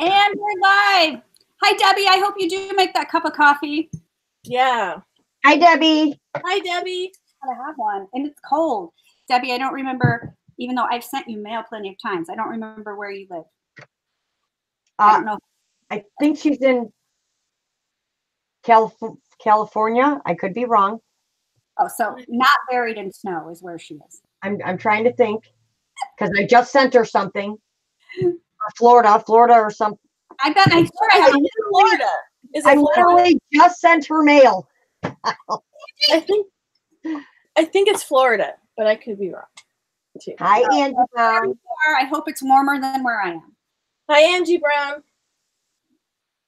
And we're live. Hi, Debbie. I hope you do make that cup of coffee. Yeah. Hi, Debbie. Hi, Debbie. I have one, and it's cold. Debbie, I don't remember, even though I've sent you mail plenty of times, I don't remember where you live. I don't know. I think she's in California. I could be wrong. Oh, so not buried in snow is where she is. I'm trying to think because I just sent her something. Florida or something. I bet I swear I have Florida. Is it I Florida? literally just sent her mail. I think it's Florida, but I could be wrong too. Hi, Angie Brown. I hope it's warmer than where I am. Hi, Angie Brown.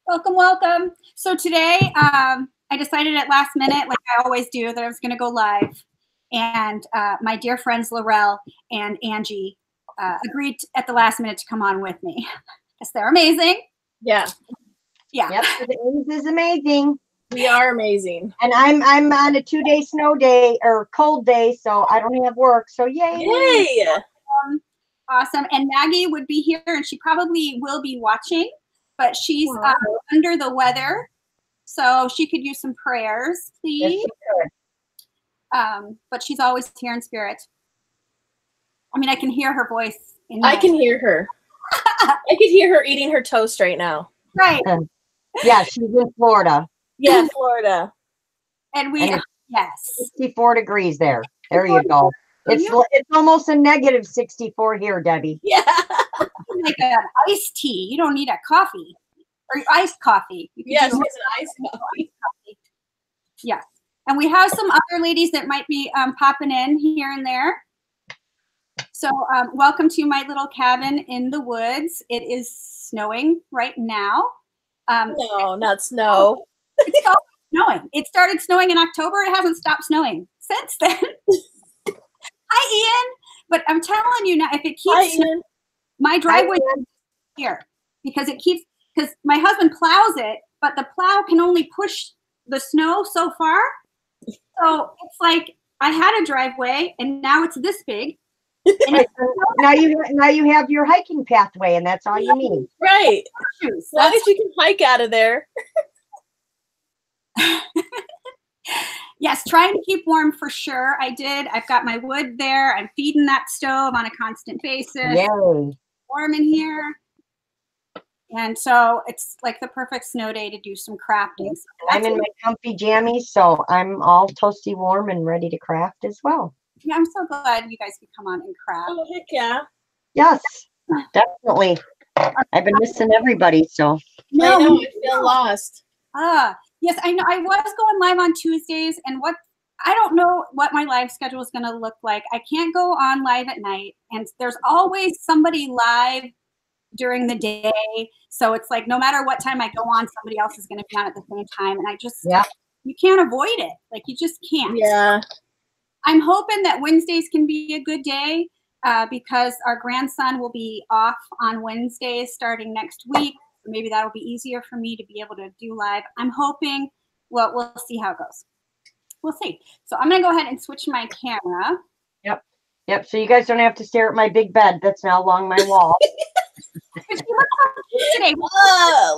Welcome, welcome. So today, I decided at last minute, like I always do, that I was going to go live. And my dear friends Laurel and Angie agreed at the last minute to come on with me. Because they're amazing. Yeah. Yeah. Yep, this is amazing. We are amazing. And I'm on a 2-day snow day or cold day, so I don't have work. So yay! Yay! Awesome. And Maggie would be here, and she probably will be watching, but she's under the weather, so she could use some prayers, please. Yes, but she's always here in spirit. I mean, I can hear her voice. I can hear her. I could hear her eating her toast right now. Right. Yeah, she's in Florida. Yeah, Florida. And we, yes. 64 degrees there. There you go. It's almost a negative 64 here, Debbie. Yeah. Like an iced tea. You don't need a coffee or iced coffee. Yes, it's an iced coffee. Yes. And we have some other ladies that might be popping in here and there. So welcome to my little cabin in the woods. It is snowing right now. No, not snow. It's snowing. It started snowing in October. It hasn't stopped snowing since then. Hi, Ian. But I'm telling you now, if it keeps snowing, my driveway is here because my husband plows it, but the plow can only push the snow so far. So it's like I had a driveway and now it's this big. And now you have your hiking pathway, and that's all you need. Right. As long as you can hike out of there. Yes, trying to keep warm for sure. I did. I've got my wood there. I'm feeding that stove on a constant basis. Yay. Warm in here. And so it's like the perfect snow day to do some crafting. So I'm in my comfy jammies, so I'm all toasty warm and ready to craft as well. Yeah, I'm so glad you guys could come on and craft. Oh, heck yeah. Yes, definitely. I've been missing everybody, so. No, I know, I feel lost. Yes, I know. I was going live on Tuesdays, and I don't know what my live schedule is going to look like. I can't go on live at night, and there's always somebody live during the day. So it's like no matter what time I go on, somebody else is going to be on at the same time, and you can't avoid it. Like you just can't. Yeah. I'm hoping that Wednesdays can be a good day because our grandson will be off on Wednesdays starting next week. Maybe that'll be easier for me to be able to do live. I'm hoping, well, we'll see how it goes. We'll see. So I'm going to go ahead and switch my camera. Yep. So you guys don't have to stare at my big bed that's now along my wall. But you look so cute today.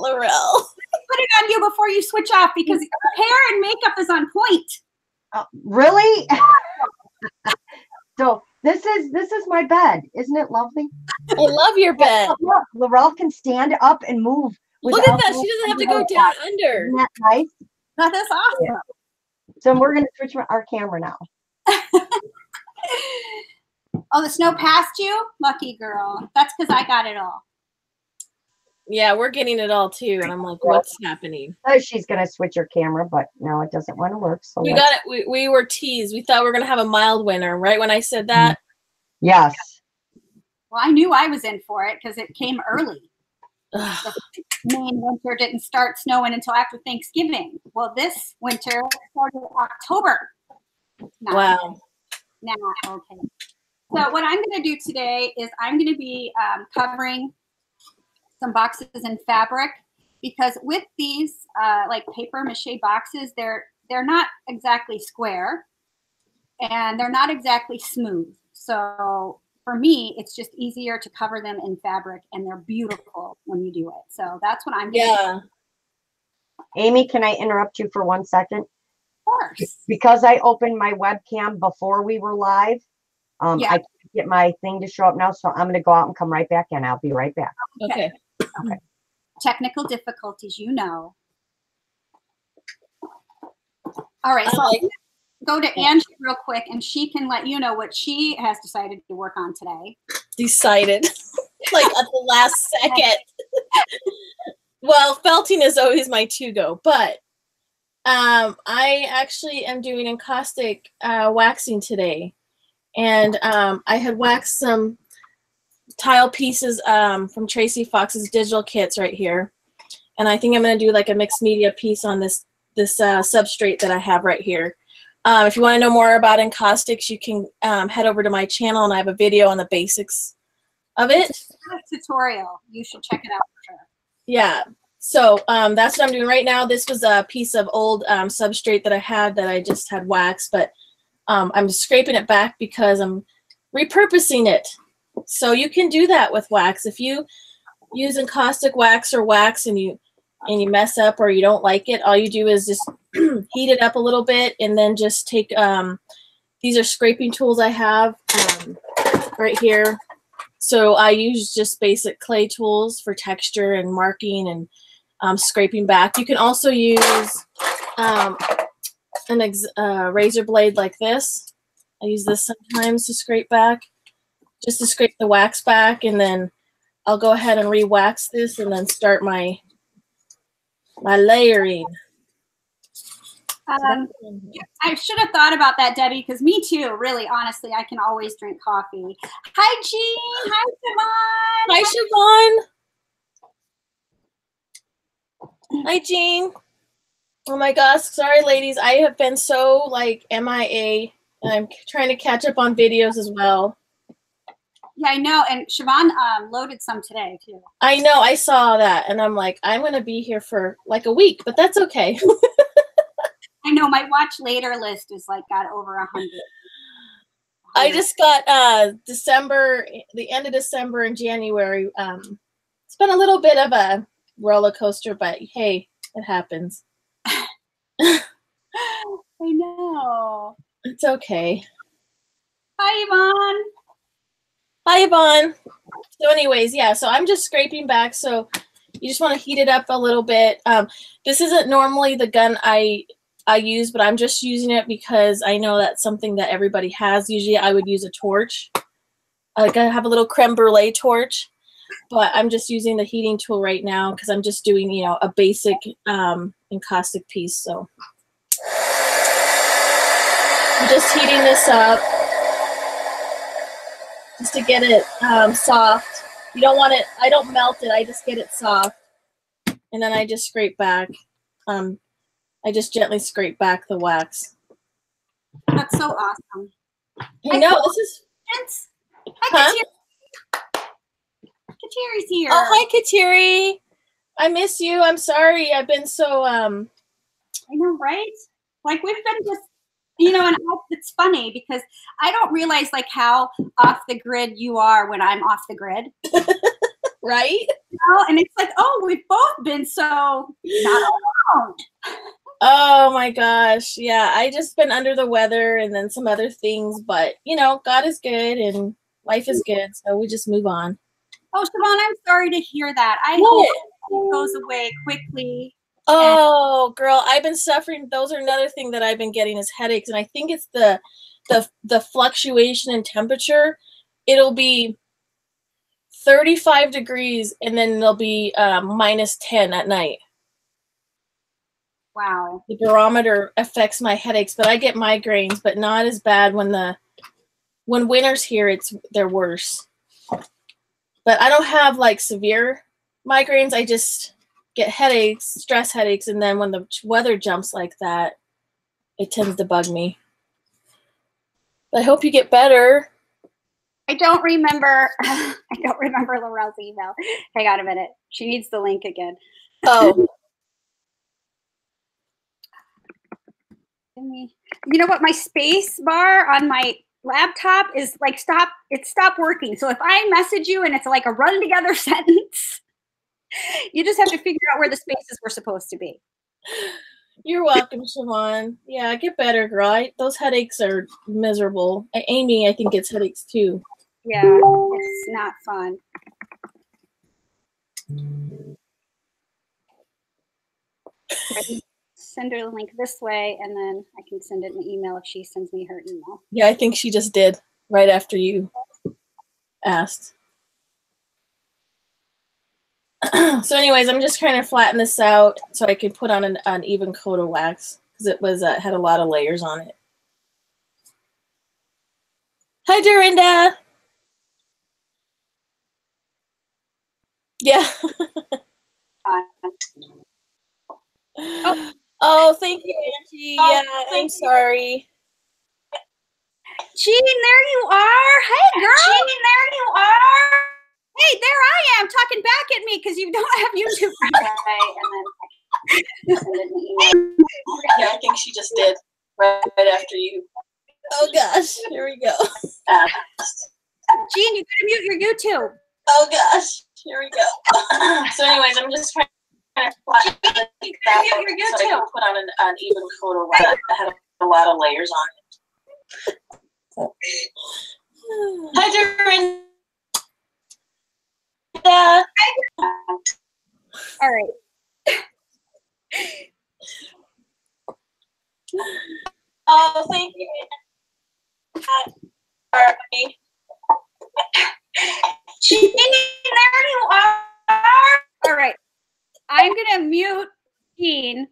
Laurel. Put it on you before you switch off because your hair and makeup is on point. Really? So this is my bed. Isn't it lovely? I love your bed. Look, Laurel can stand up and move. Look at that. She doesn't have to go down under. Isn't that nice? That is awesome. Yeah. So we're going to switch our camera now. Oh, the snow passed you? Lucky girl. That's because I got it all. Yeah, we're getting it all too. And I'm like, what's happening? She's going to switch her camera, but no, it doesn't want to work. So we got it. We were teased. We thought we were going to have a mild winter, right? When I said that. Yes. Well, I knew I was in for it because it came early. The main winter didn't start snowing until after Thanksgiving. Well, this winter started October. Wow. Now, okay. So what I'm going to do today is I'm going to be covering some boxes in fabric because with these like paper mache boxes, they're not exactly square and they're not exactly smooth. So for me, it's just easier to cover them in fabric, and they're beautiful when you do it. So that's what I'm doing. Yeah. Amy, can I interrupt you for 1 second? Of course. Because I opened my webcam before we were live, I can't get my thing to show up now, so I'm going to go out and come right back in. I'll be right back. Okay. Okay. Technical difficulties, you know. All right, so I'll go to Angie real quick, and she can let you know what she has decided to work on today. Decided, like at the last second. Well, felting is always my to-go, but I actually am doing encaustic waxing today. And I had waxed some tile pieces from Tracy Fox's digital kits right here. And I think I'm going to do like a mixed media piece on this substrate that I have right here. If you want to know more about encaustics, you can head over to my channel, and I have a video on the basics of it. It's a tutorial. You should check it out for sure. Yeah. So that's what I'm doing right now. This was a piece of old substrate that I had that I just had waxed, but I'm scraping it back because I'm repurposing it. So you can do that with wax. If you use encaustic wax or wax and you mess up or you don't like it, all you do is just heat it up a little bit, and then just take these are scraping tools I have right here. So I use just basic clay tools for texture and marking and scraping back. You can also use a razor blade like this. I use this sometimes to scrape back, just to scrape the wax back, and then I'll go ahead and re-wax this and then start my layering. I should have thought about that, Debbie, because me too, really, honestly, I can always drink coffee. Hi, Jean. Hi, Siobhan. Hi, Siobhan. Hi, Jean. Oh my gosh, sorry, ladies. I have been so like MIA, and I'm trying to catch up on videos as well. Yeah, I know. And Siobhan loaded some today too. I know. I saw that, and I'm like, I'm going to be here for like a week, but that's okay. I know my watch later list is like got over 100. I just got December, the end of December and January. It's been a little bit of a roller coaster, but hey, it happens. I know. It's okay. Hi, Yvonne. Hi, Yvonne. So anyways, yeah, so I'm just scraping back. So you just want to heat it up a little bit. This isn't normally the gun I use, but I'm just using it because I know that's something that everybody has. Usually I would use a torch. Like I have a little creme brulee torch, but I'm just using the heating tool right now because I'm just doing, you know, a basic encaustic piece. So I'm just heating this up just to get it soft. You don't want it, I don't melt it, I just get it soft. And then I just scrape back. I just gently scrape back the wax. That's so awesome. I know, this is... Hi, Katiri's here. Oh, hi, Katiri. I miss you. I'm sorry. I've been so... I know, right? Like, we've been just... You know, and it's funny because I don't realize, like, how off the grid you are when I'm off the grid. Right? You know? And it's like, oh, we've both been so not alone. Oh my gosh. Yeah, I just been under the weather and then some other things, but you know, God is good and life is good, so we just move on. Oh, Siobhan, I'm sorry to hear that. I hope it goes away quickly. Oh, girl, I've been suffering. Those are another thing that I've been getting is headaches, and I think it's the fluctuation in temperature. It'll be 35 degrees and then it'll be -10 at night. Wow. The barometer affects my headaches, but I get migraines, but not as bad when winter's here, they're worse. But I don't have like severe migraines. I just get headaches, stress headaches, and then when the weather jumps like that, it tends to bug me. But I hope you get better. I don't remember Laurel's email. Hang on a minute. She needs the link again. Oh. You know what? My space bar on my laptop is like it stopped working. So if I message you and it's like a run together sentence, you just have to figure out where the spaces were supposed to be. You're welcome, Siobhan. Yeah, get better, girl. Those headaches are miserable. Amy, I think, gets headaches too. Yeah, it's not fun. Send her the link this way, and then I can send it in the email if she sends me her email. Yeah, I think she just did right after you asked. So anyways, I'm just trying to flatten this out so I can put on an even coat of wax because it was had a lot of layers on it. Hi, Dorinda. Yeah. Oh, thank you, Angie. Yeah, I'm sorry. Jean, there you are. Hey, girl. Jean, there you are. Hey, there I am talking back at me because you don't have YouTube. Yeah, I think she just did right after you. Oh gosh, here we go. Jean, you gotta mute your YouTube. Oh gosh, here we go. So anyways, I'm just trying to flatten this out so I can put on an even coat of wax that had a lot of layers on it. Hi, Dorinda. All right. Oh, thank you. Jean, there you are. All right. I'm going to mute Jean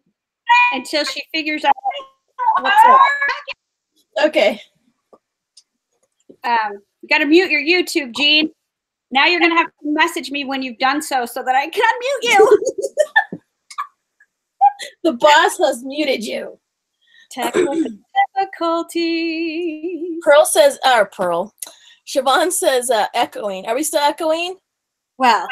until she figures out what's up. Okay. You got to mute your YouTube, Jean. Now you're going to have to message me when you've done so that I can unmute you. The boss has muted you. Technical difficulty. Pearl says, Pearl. Siobhan says echoing. Are we still echoing? Well,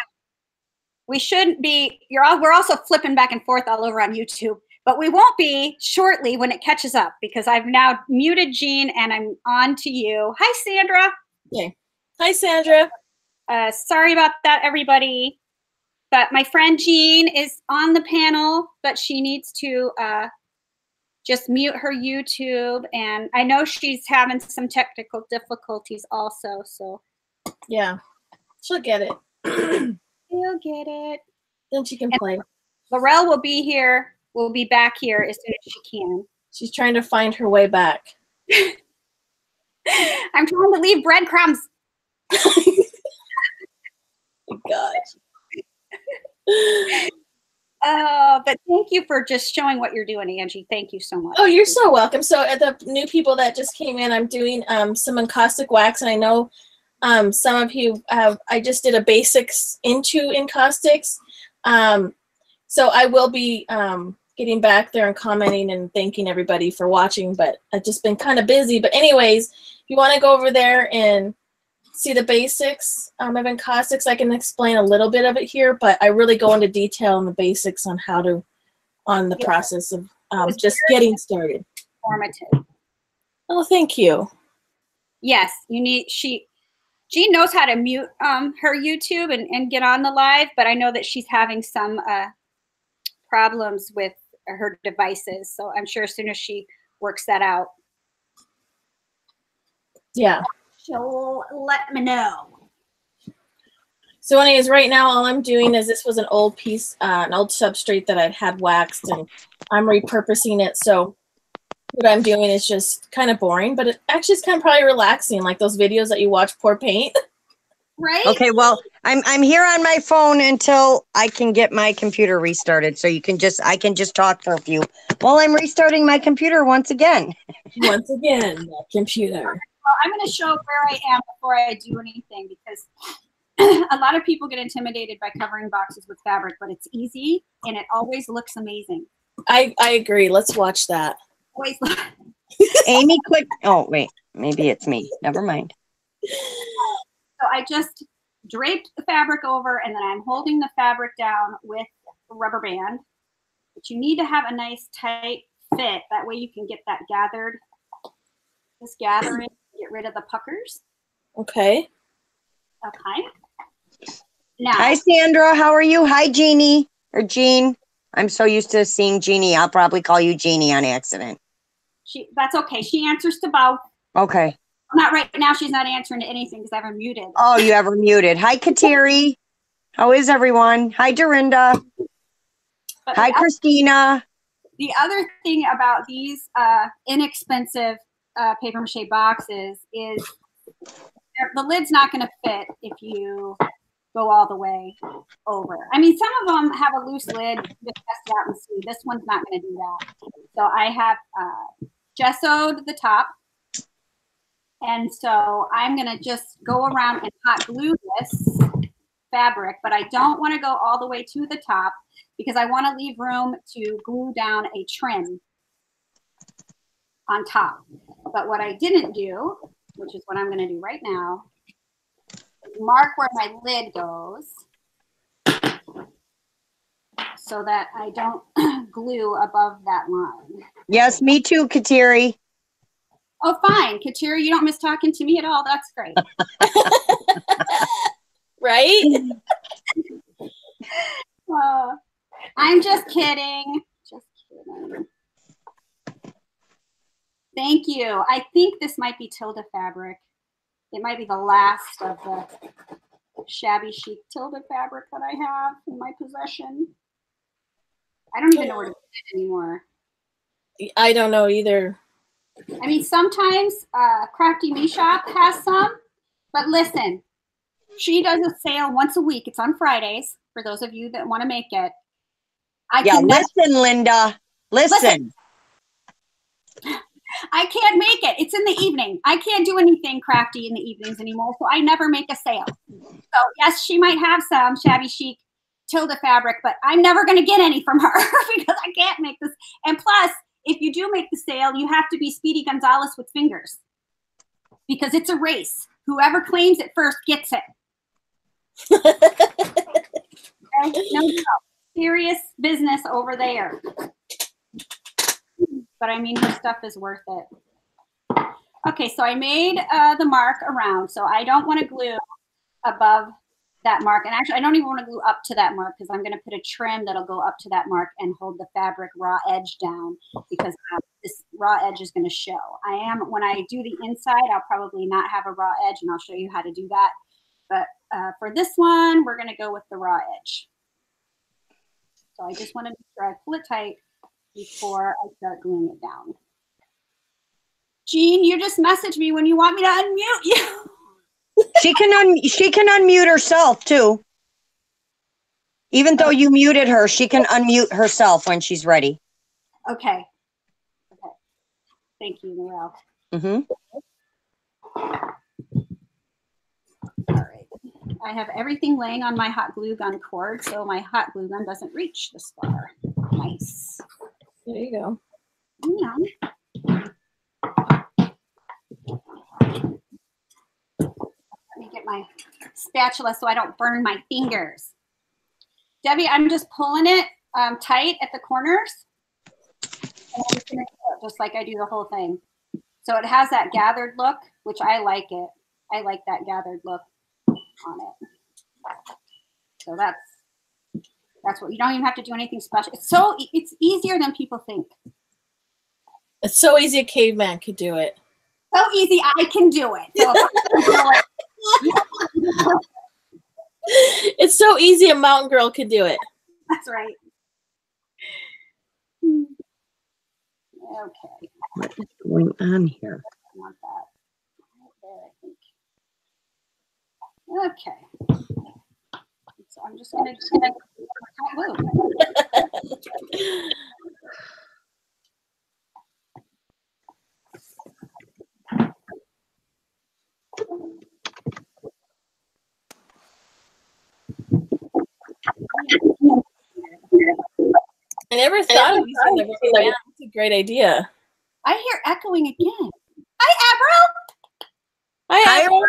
we shouldn't be. We're also flipping back and forth all over on YouTube, but we won't be shortly when it catches up because I've now muted Jean and I'm on to you. Hi, Sandra. Okay. Hi, Sandra. Sorry about that, everybody. But my friend Jean is on the panel, but she needs to just mute her YouTube. And I know she's having some technical difficulties also. So yeah, she'll get it. She'll get it. Then she can play. Laurel will be here. Will be back here as soon as she can. She's trying to find her way back. I'm trying to leave breadcrumbs. Gosh. But thank you for just showing what you're doing, Angie. Thank you so much. Oh, you're so welcome. So the new people that just came in, I'm doing some encaustic wax, and I know some of you have. I just did a basics into encaustics, so I will be getting back there and commenting and thanking everybody for watching. But I've just been kind of busy. But anyways, if you want to go over there and see the basics of encaustics, I can explain a little bit of it here, but I really go into detail on the basics on how to, on the process of just getting started. Informative. Oh, thank you. Yes, you need, Jean knows how to mute her YouTube and get on the live, but I know that she's having some problems with her devices. So I'm sure as soon as she works that out. Yeah. She'll let me know. So anyways, right now all I'm doing is, this was an old piece, an old substrate that I'd had waxed, and I'm repurposing it. So what I'm doing is just kind of boring, but it actually is kind of probably relaxing, like those videos that you watch pour paint. Right? Okay, well, I'm here on my phone until I can get my computer restarted. So I can just talk for a few while I'm restarting my computer once again. Once again, the computer. Well, I'm going to show where I am before I do anything, because a lot of people get intimidated by covering boxes with fabric, but it's easy and it always looks amazing. I agree. Let's watch that. Always. Amy, quick. Oh, wait. Maybe it's me. Never mind. So I just draped the fabric over, and then I'm holding the fabric down with a rubber band. But you need to have a nice tight fit. That way you can get that gathered. Just gather it, get get rid of the puckers. Okay. Okay. Now. Hi, Sandra. How are you? Hi, Jeannie. Or Jean. I'm so used to seeing Jeannie. I'll probably call you Jeannie on accident. That's okay. She answers to both. Okay. Not right now. She's not answering to anything because I have her muted. Oh, you have her muted. Hi, Kateri. How is everyone? Hi, Dorinda. Hi, Christina. The other thing about these inexpensive paper mache boxes is the lid's not going to fit if you go all the way over. I mean, some of them have a loose lid. Just test it out and see. This one's not going to do that. So I have gessoed the top. And so I'm going to just go around and hot glue this fabric, but I don't want to go all the way to the top because I want to leave room to glue down a trim on top. But what I didn't do, which is what I'm going to do right now, is mark where my lid goes so that I don't glue above that line. Yes, me too, Kateri. Oh, fine. Kateri, you don't miss talking to me at all. That's great. Right? I'm just kidding. Just kidding. Thank you. I think this might be Tilda fabric. It might be the last of the shabby chic Tilda fabric that I have in my possession. I don't even know where to put it anymore. I don't know either. I mean, sometimes Crafty Me Shop has some, but listen, she does a sale once a week. It's on Fridays for those of you that want to make it. Listen, Linda. Listen. I can't make it. It's in the evening. I can't do anything crafty in the evenings anymore, so I never make a sale. So, yes, she might have some shabby chic Tilda fabric, but I'm never going to get any from her because I can't make this. And plus, if you do make the sale, you have to be Speedy Gonzalez with fingers because it's a race. Whoever claims it first gets it. Okay? No, serious business over there. But I mean, her stuff is worth it. Okay, so I made the mark around. So I don't want to glue above that mark. And actually, I don't even want to glue up to that mark because I'm going to put a trim that'll go up to that mark and hold the fabric raw edge down because this raw edge is going to show. When I do the inside, I'll probably not have a raw edge, and I'll show you how to do that. But for this one, we're going to go with the raw edge. So I just want to make sure I pull it tight before I start gluing it down. Jean, you just messaged me when you want me to unmute you. She can unmute herself too. Even though you muted her, she can unmute herself when she's ready. Okay. Okay. Thank you, Noelle. Mm-hmm. All right. I have everything laying on my hot glue gun cord, so my hot glue gun doesn't reach this far. Nice. There you go. Yeah. Let me get my spatula so I don't burn my fingers. Debbie, I'm just pulling it tight at the corners. And I'm just going to do it just like I do the whole thing. So it has that gathered look, which I like it. I like that gathered look on it. So that's what, you don't even have to do anything special. It's easier than people think. It's so easy a caveman could do it. So easy, I can do it. So it's so easy a mountain girl could do it. That's right. Okay. What is going on here? I want that. Right there, I think. Okay. So I'm just going to glue. I never thought of using the rubber band. That's a great idea. I hear echoing again. Hi, Avril. Hi, Avril.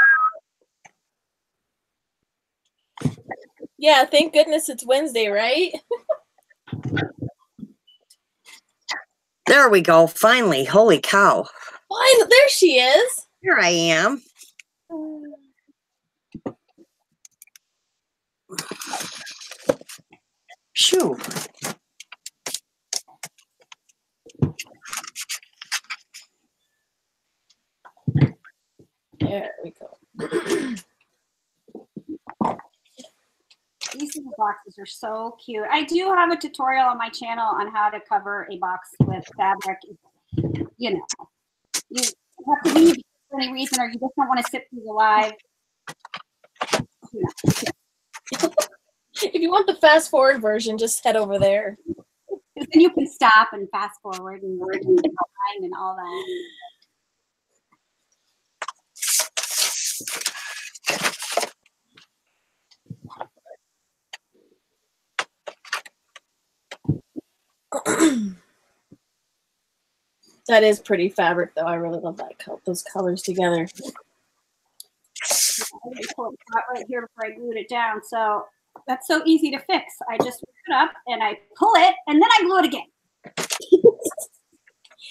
Yeah, thank goodness it's Wednesday, right? There we go. Finally. Holy cow. There she is. Here I am. Shoo. There we go. These little boxes are so cute. I do have a tutorial on my channel on how to cover a box with fabric. You know, you have to leave for any reason, or you just don't want to sit through the live. You know. If you want the fast forward version, just head over there. Then you can stop and fast forward and rewind and all that. That is pretty fabric, though. I really love that those colors together. I didn't pull it out right here before I glued it down, so that's so easy to fix. I just pick it up and I pull it, and then I glue it again.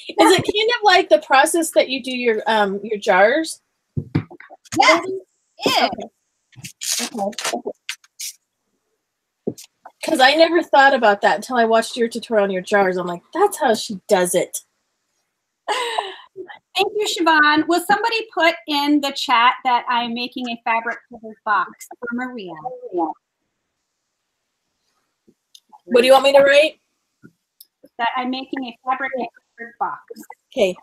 Is it kind of like the process that you do your jars? Yes, it is. Okay. Because I never thought about that until I watched your tutorial on your jars. I'm like, that's how she does it. Thank you, Siobhan. Will somebody put in the chat that I'm making a fabric covered box for Maria? What do you want me to write? That I'm making a fabric covered box. Okay.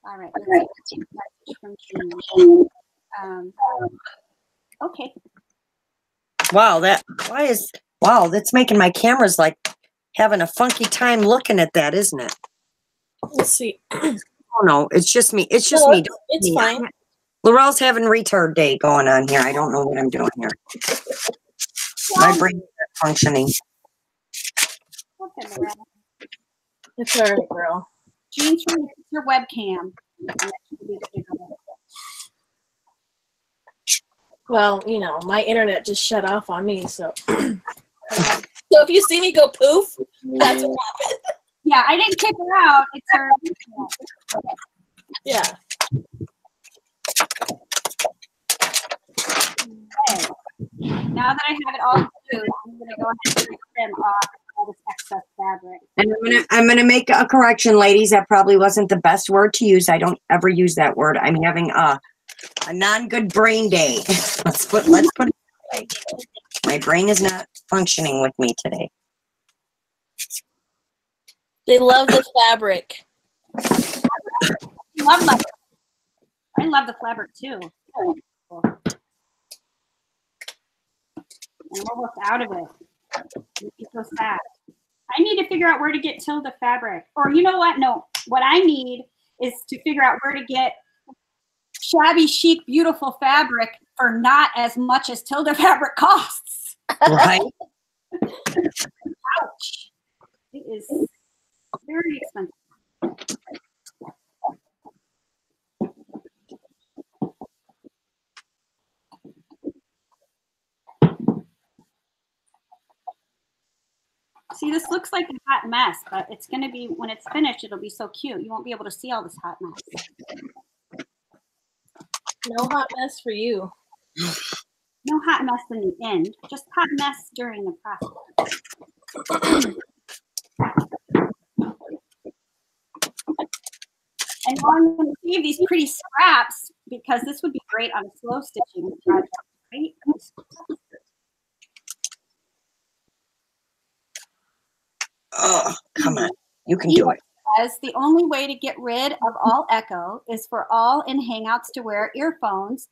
All right. Let's see. From Jean. Okay. Wow, that's making my cameras like having a funky time looking at that, isn't it? Let's see. Oh no, it's just me. It's just me. It's fine. Laurel's having retard day going on here. I don't know what I'm doing here. My brain is not functioning. It's all right, girl. Jean's trying to fix your webcam. Well, you know, my internet just shut off on me, so. So if you see me go poof, that's what happened. Yeah, I didn't kick her out. It's her. Yeah. Okay. Now that I have it all glued, I'm going to go ahead and trim off all this excess fabric. And I'm gonna make a correction, ladies. That probably wasn't the best word to use. I don't ever use that word. I'm having a non-good brain day. let's put it that way. My brain is not functioning with me today. They love the fabric. I love the fabric too. I'm almost out of it. It's so sad. I need to figure out where to get Tilda fabric. Or you know what? No, what I need is to figure out where to get shabby chic, beautiful fabric for not as much as Tilda fabric costs. Right? Ouch. It is very expensive. See, this looks like a hot mess, but it's going to be, when it's finished, it'll be so cute. You won't be able to see all this hot mess. No hot mess for you. No hot mess in the end, just hot mess during the process. And now I'm going to save these pretty scraps because this would be great on a slow stitching project, right? Oh, come on. You can do it. Says the only way to get rid of all echo is for all in Hangouts to wear earphones,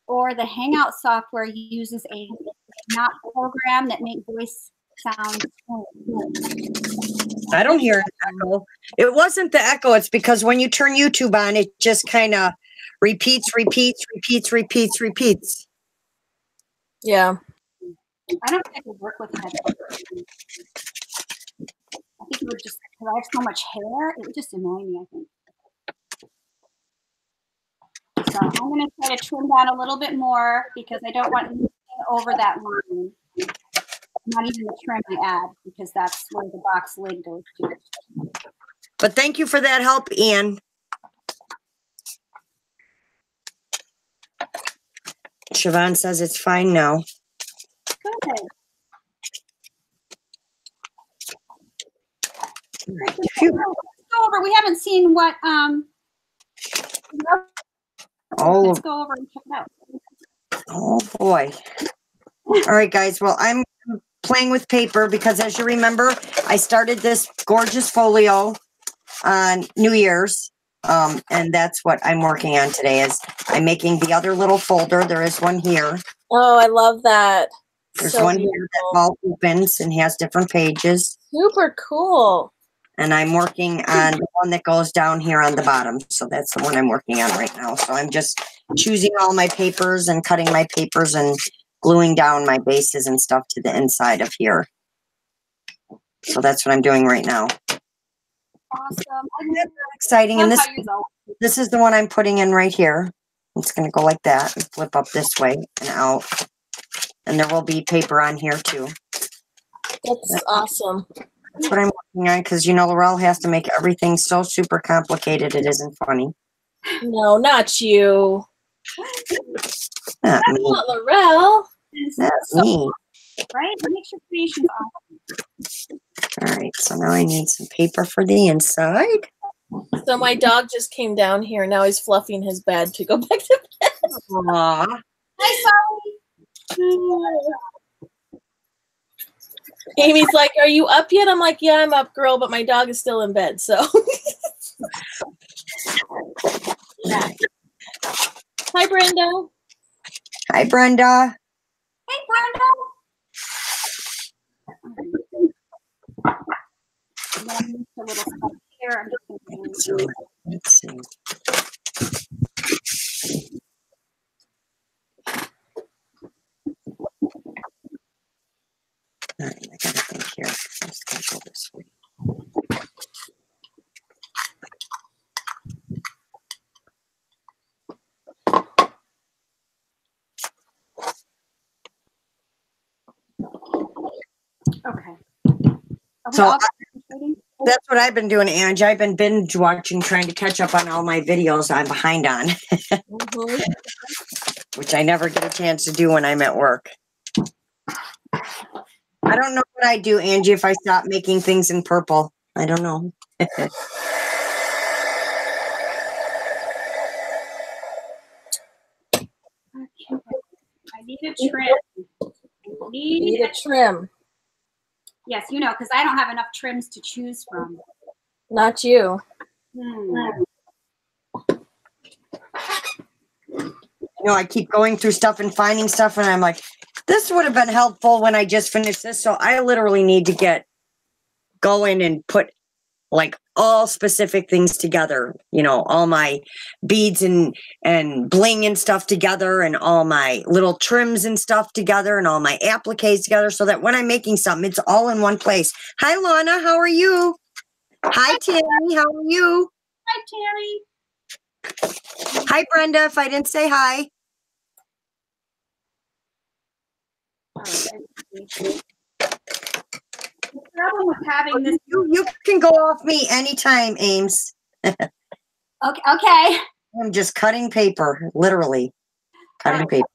or the Hangout software uses a not program that makes voice sound. I don't hear an echo. It wasn't the echo. It's because when you turn YouTube on, it just kind of repeats. Yeah. I don't think I could work with it. I think it would just, because I have so much hair, it would just annoy me, I think. So I'm going to try to trim down a little bit more because I don't want anything over that line. Not even the trim I add, because that's where the box lid goes to. But thank you for that help, Ian. Siobhan says it's fine now. Good. Phew. Let's go over. We haven't seen what let's go over and check it out. Oh boy. All right, guys. Well, I'm playing with paper because, as you remember, I started this gorgeous folio on New Year's. And that's what I'm working on today. Is I'm making the other little folder. There is one here. Oh, I love that. There's So one beautiful. here that all opens and has different pages. Super cool. And I'm working on the one that goes down here on the bottom. So that's the one I'm working on right now. So I'm just choosing all my papers and cutting my papers and gluing down my bases and stuff to the inside of here. So that's what I'm doing right now. Awesome. That's exciting. And this is the one I'm putting in right here. It's going to go like that and flip up this way and out. And there will be paper on here too. That's awesome. That's what I'm working on, because you know Laurel has to make everything so super complicated it isn't funny. No, not you. Not That's me. not Laurel. That's me. Right? It makes your creations awesome. All right, so now I need some paper for the inside. So my dog just came down here. Now he's fluffing his bed to go back to bed. Aww. Hi, Sally. Amy's like, "Are you up yet?" I'm like, "Yeah, I'm up, girl, but my dog is still in bed." So, hi, Brenda. Hi, Brenda. Hey, Brenda. A little stuff here. I'm just So, let's see. All right, I gotta think here. I'm just gonna go this way. okay. So that's what I've been doing, Angie. I've been binge watching, trying to catch up on all my videos I'm behind on, which I never get a chance to do when I'm at work. I don't know what I'd do, Angie, if I stopped making things in purple. I don't know. I need a trim. Need a trim. Yes, you know, because I don't have enough trims to choose from. Not you. You know, I keep going through stuff and finding stuff, and I'm like, this would have been helpful when I just finished this. So I literally need to go in and put like all specific things together, you know, all my beads and bling and stuff together, and all my little trims and stuff together, and all my appliques together, so that when I'm making something, it's all in one place. Hi, Lana. How are you? Hi, Tammy. How are you? Hi, Tammy. Hi, Brenda. If I didn't say hi. The problem with having this. You can go off me anytime, Ames. Okay. I'm just cutting paper, literally cutting paper.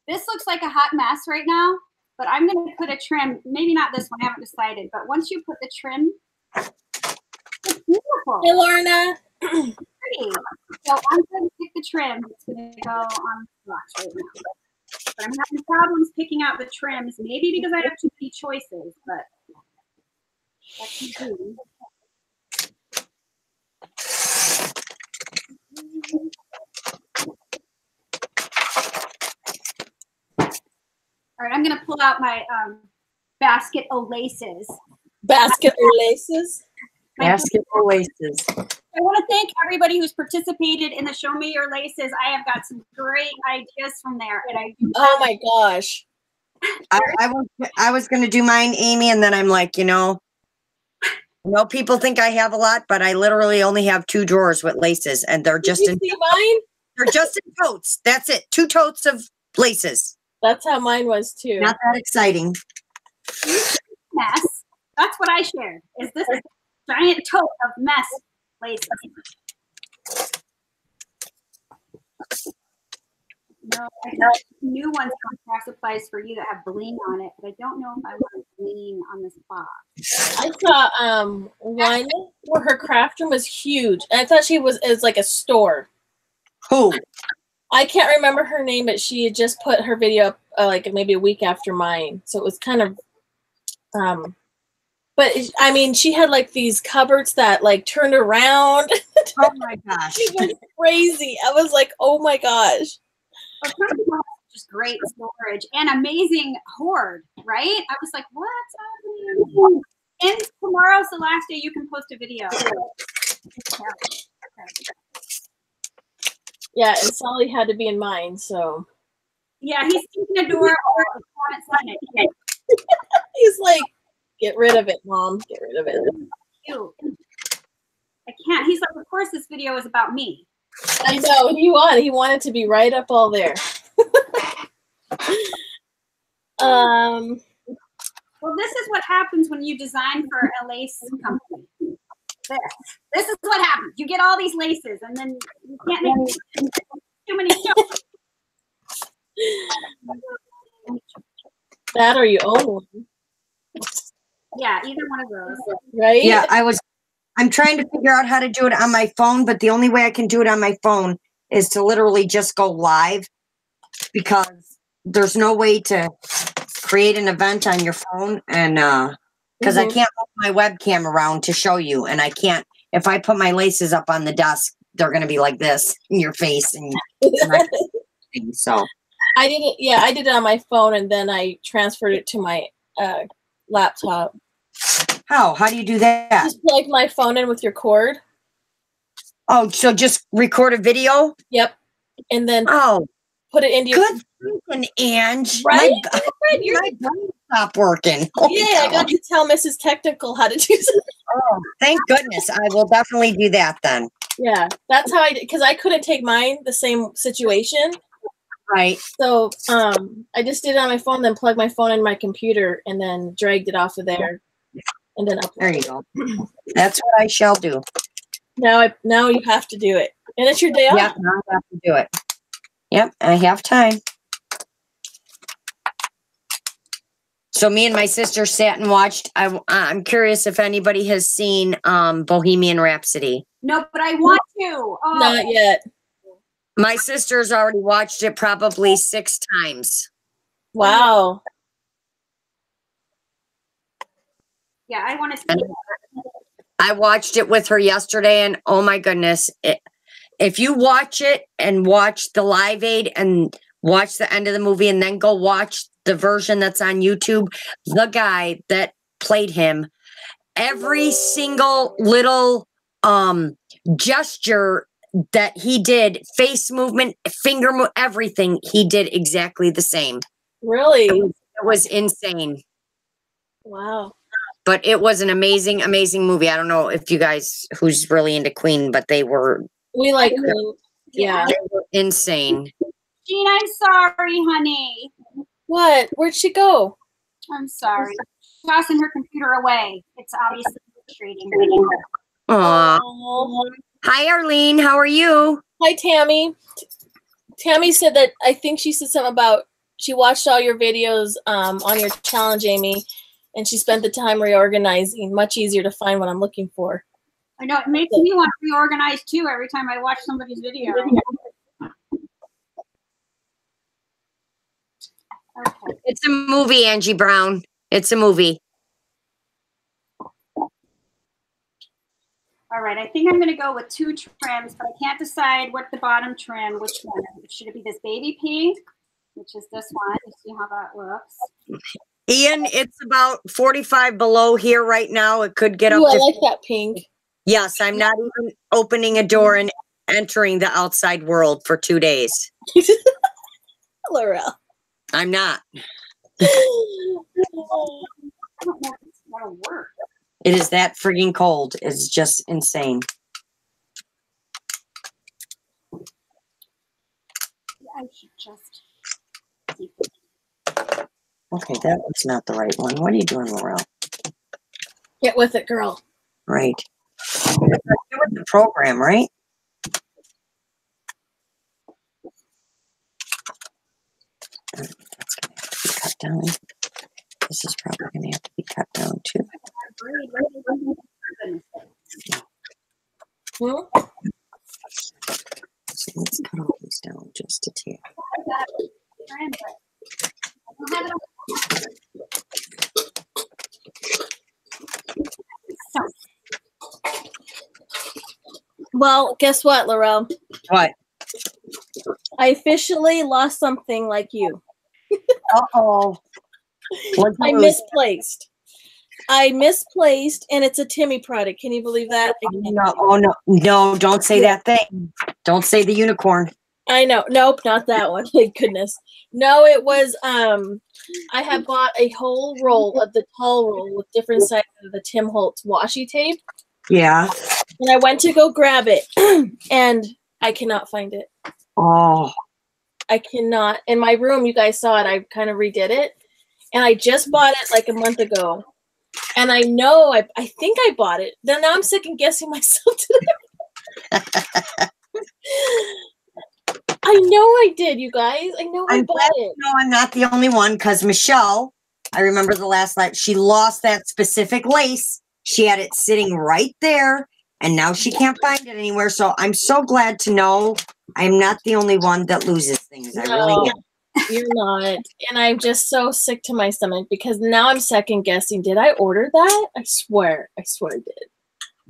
This looks like a hot mess right now, but I'm going to put a trim. Maybe not this one. I haven't decided. But once you put the trim, it's beautiful. Hey, Lorna. Pretty. So I'm going to pick the trim. It's going to go on the box right now. But I'm having problems picking out the trims. Maybe because I have too many choices, but that can do. All right, I'm going to pull out my basket of laces. Basket of laces? Basket of laces. I want to thank everybody who's participated in the Show Me Your Laces. I have got some great ideas from there. And oh my gosh. I was going to do mine, Amy, and then I'm like, you know, people think I have a lot, but I literally only have 2 drawers with laces, and they're just in mine? They're just in totes. That's it. 2 totes of laces. That's how mine was too. Not that exciting. Mess. That's what I shared. Is this giant tote of mess laces? No, I got new ones from Craft Supplies for You that have bling on it, but I don't know if I want bling on this box. I saw one where her craft room was huge. And I thought it was like a store. Who? I can't remember her name, but she had just put her video up like maybe a week after mine. So it was kind of but I mean, she had like these cupboards that like turned around. Oh my gosh. It was crazy. I was like, oh my gosh. Just great storage and amazing hoard, right? I was like, what's happening? And tomorrow's the last day you can post a video. Yeah, and Sully had to be in mine, so. Yeah, he's keeping adorable. He's like, get rid of it, Mom. Get rid of it. Cute. I can't. He's like, of course, this video is about me. I know. He wanted to be right up all there. Well, this is what happens when you design for a lace company. This is what happens. You get all these laces, and then you can't make too many shows. That or you own one. Yeah, either one of those. Right? Yeah, I'm trying to figure out how to do it on my phone, but the only way I can do it on my phone is to literally just go live, because there's no way to create an event on your phone, and because I can't move my webcam around to show you, and I can't, if I put my laces up on the desk, they're going to be like this in your face, and so I did it. Yeah, I did it on my phone, and then I transferred it to my laptop. How do you do that? Just plug my phone in with your cord. Oh, so just record a video? Yep. And then put it into your... Good thinking, Ange. Right? My brain stopped working. I got to tell Mrs. Technical how to do something. Oh, thank goodness. I will definitely do that then. Yeah, that's how I did, because I couldn't take mine, the same situation. Right. So I just did it on my phone, then plugged my phone in my computer, and then dragged it off of there. And then there you go. That's what I shall do. Now you have to do it. And it's your day off. Yeah, now I have to do it. Yep, I have time. So me and my sister sat and watched. I'm curious if anybody has seen Bohemian Rhapsody. No, but I want to. Oh. Not yet. My sister's already watched it probably 6 times. Wow. Yeah, I want to see it. I watched it with her yesterday, and oh my goodness. If you watch it and watch the Live Aid and watch the end of the movie and then go watch the version that's on YouTube, the guy that played him, every single little gesture that he did, face movement, finger movement, everything, he did exactly the same. Really? It was insane. Wow. But it was an amazing, amazing movie. I don't know if you guys, who's really into Queen, but we like Queen. Yeah. They were insane. Jean, I'm sorry, honey. What? Where'd she go? I'm sorry. Tossing her computer away. It's obviously frustrating. Aww. Hi, Arlene. How are you? Hi, Tammy. Tammy said that, I think she said something about, she watched all your videos on your challenge, Amy, and she spent the time reorganizing. Much easier to find what I'm looking for. I know. It makes me want to reorganize, too, every time I watch somebody's video. Okay. It's a movie, Angie Brown. It's a movie. All right, I think I'm going to go with 2 trims, but I can't decide what the bottom trim, which one. Should it be this baby pink, which is this one? You see how that looks? Ian, it's about 45 below here right now. It could get up I to... like that pink. Yes, I'm not even opening a door and entering the outside world for 2 days. Laurel. I'm not. I don't know if it's going to work. It is that frigging cold. It's just insane. I should just keep Okay, that was not the right one. What are you doing, Laurel? Get with it, girl. Right. You're with the program, right? That's going to have to be cut down. This is probably going to have to be cut down too. So let's cut all these down just a tad. Well, guess what, Laurel? What? I officially lost something like you. Uh-oh. I misplaced. And it's a Timmy product. Can you believe that? No, oh no, no, don't say that thing. Don't say the unicorn. I know. Nope, not that one. Thank goodness. No, it was, I had bought a whole roll of the tall roll with different sizes of the Tim Holtz washi tape. Yeah. And I went to go grab it, and I cannot find it. Oh. I cannot. In my room, you guys saw it. I kind of redid it. And I just bought it like a month ago. And I know, I think I bought it. Then now I'm second guessing myself today. I know I did, you guys. I know I bought it. No, I'm not the only one, because Michelle, I remember the last night, she lost that specific lace. She had it sitting right there, and now she can't find it anywhere. So I'm so glad to know I'm not the only one that loses things. I really am. You're not. And I'm just so sick to my stomach because now I'm second guessing. Did I order that? I swear I did.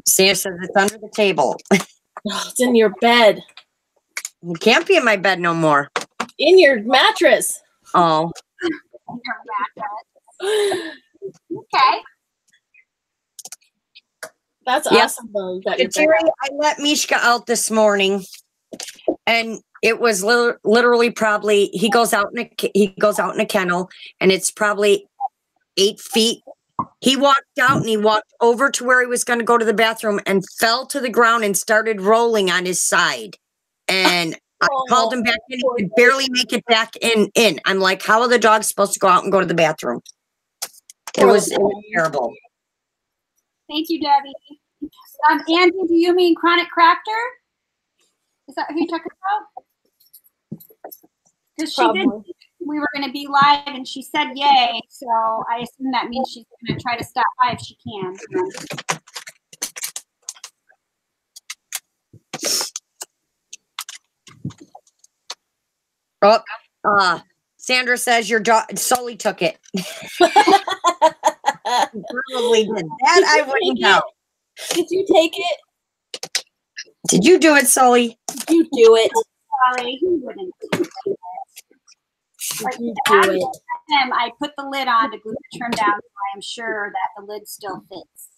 Sam says it's under the table. Oh, it's in your bed. It can't be in my bed no more. In your mattress. Oh. In your mattress. Okay. That's awesome, though. You got your bed. I let Mishka out this morning, and it was literally probably he goes out in a kennel, and it's probably 8 feet. He walked out and he walked over to where he was going to go to the bathroom and fell to the ground and started rolling on his side. And I called him back in. He could barely make it back in. I'm like, how are the dogs supposed to go out and go to the bathroom? It was terrible. Thank you, Debbie. Andy, do you mean Chronic Crafter? Is that who you're talking about? Because she did. We were going to be live, and she said yay. So I assume that means she's going to try to stop by if she can. Oh, Sandra says your dog Sully took it. Probably did. That I wouldn't know. Did you take it? Did you do it, Sully? Did you do it? Sorry, he wouldn't do it. Did you do it? I put the lid on to glue the trim down, so I am sure that the lid still fits.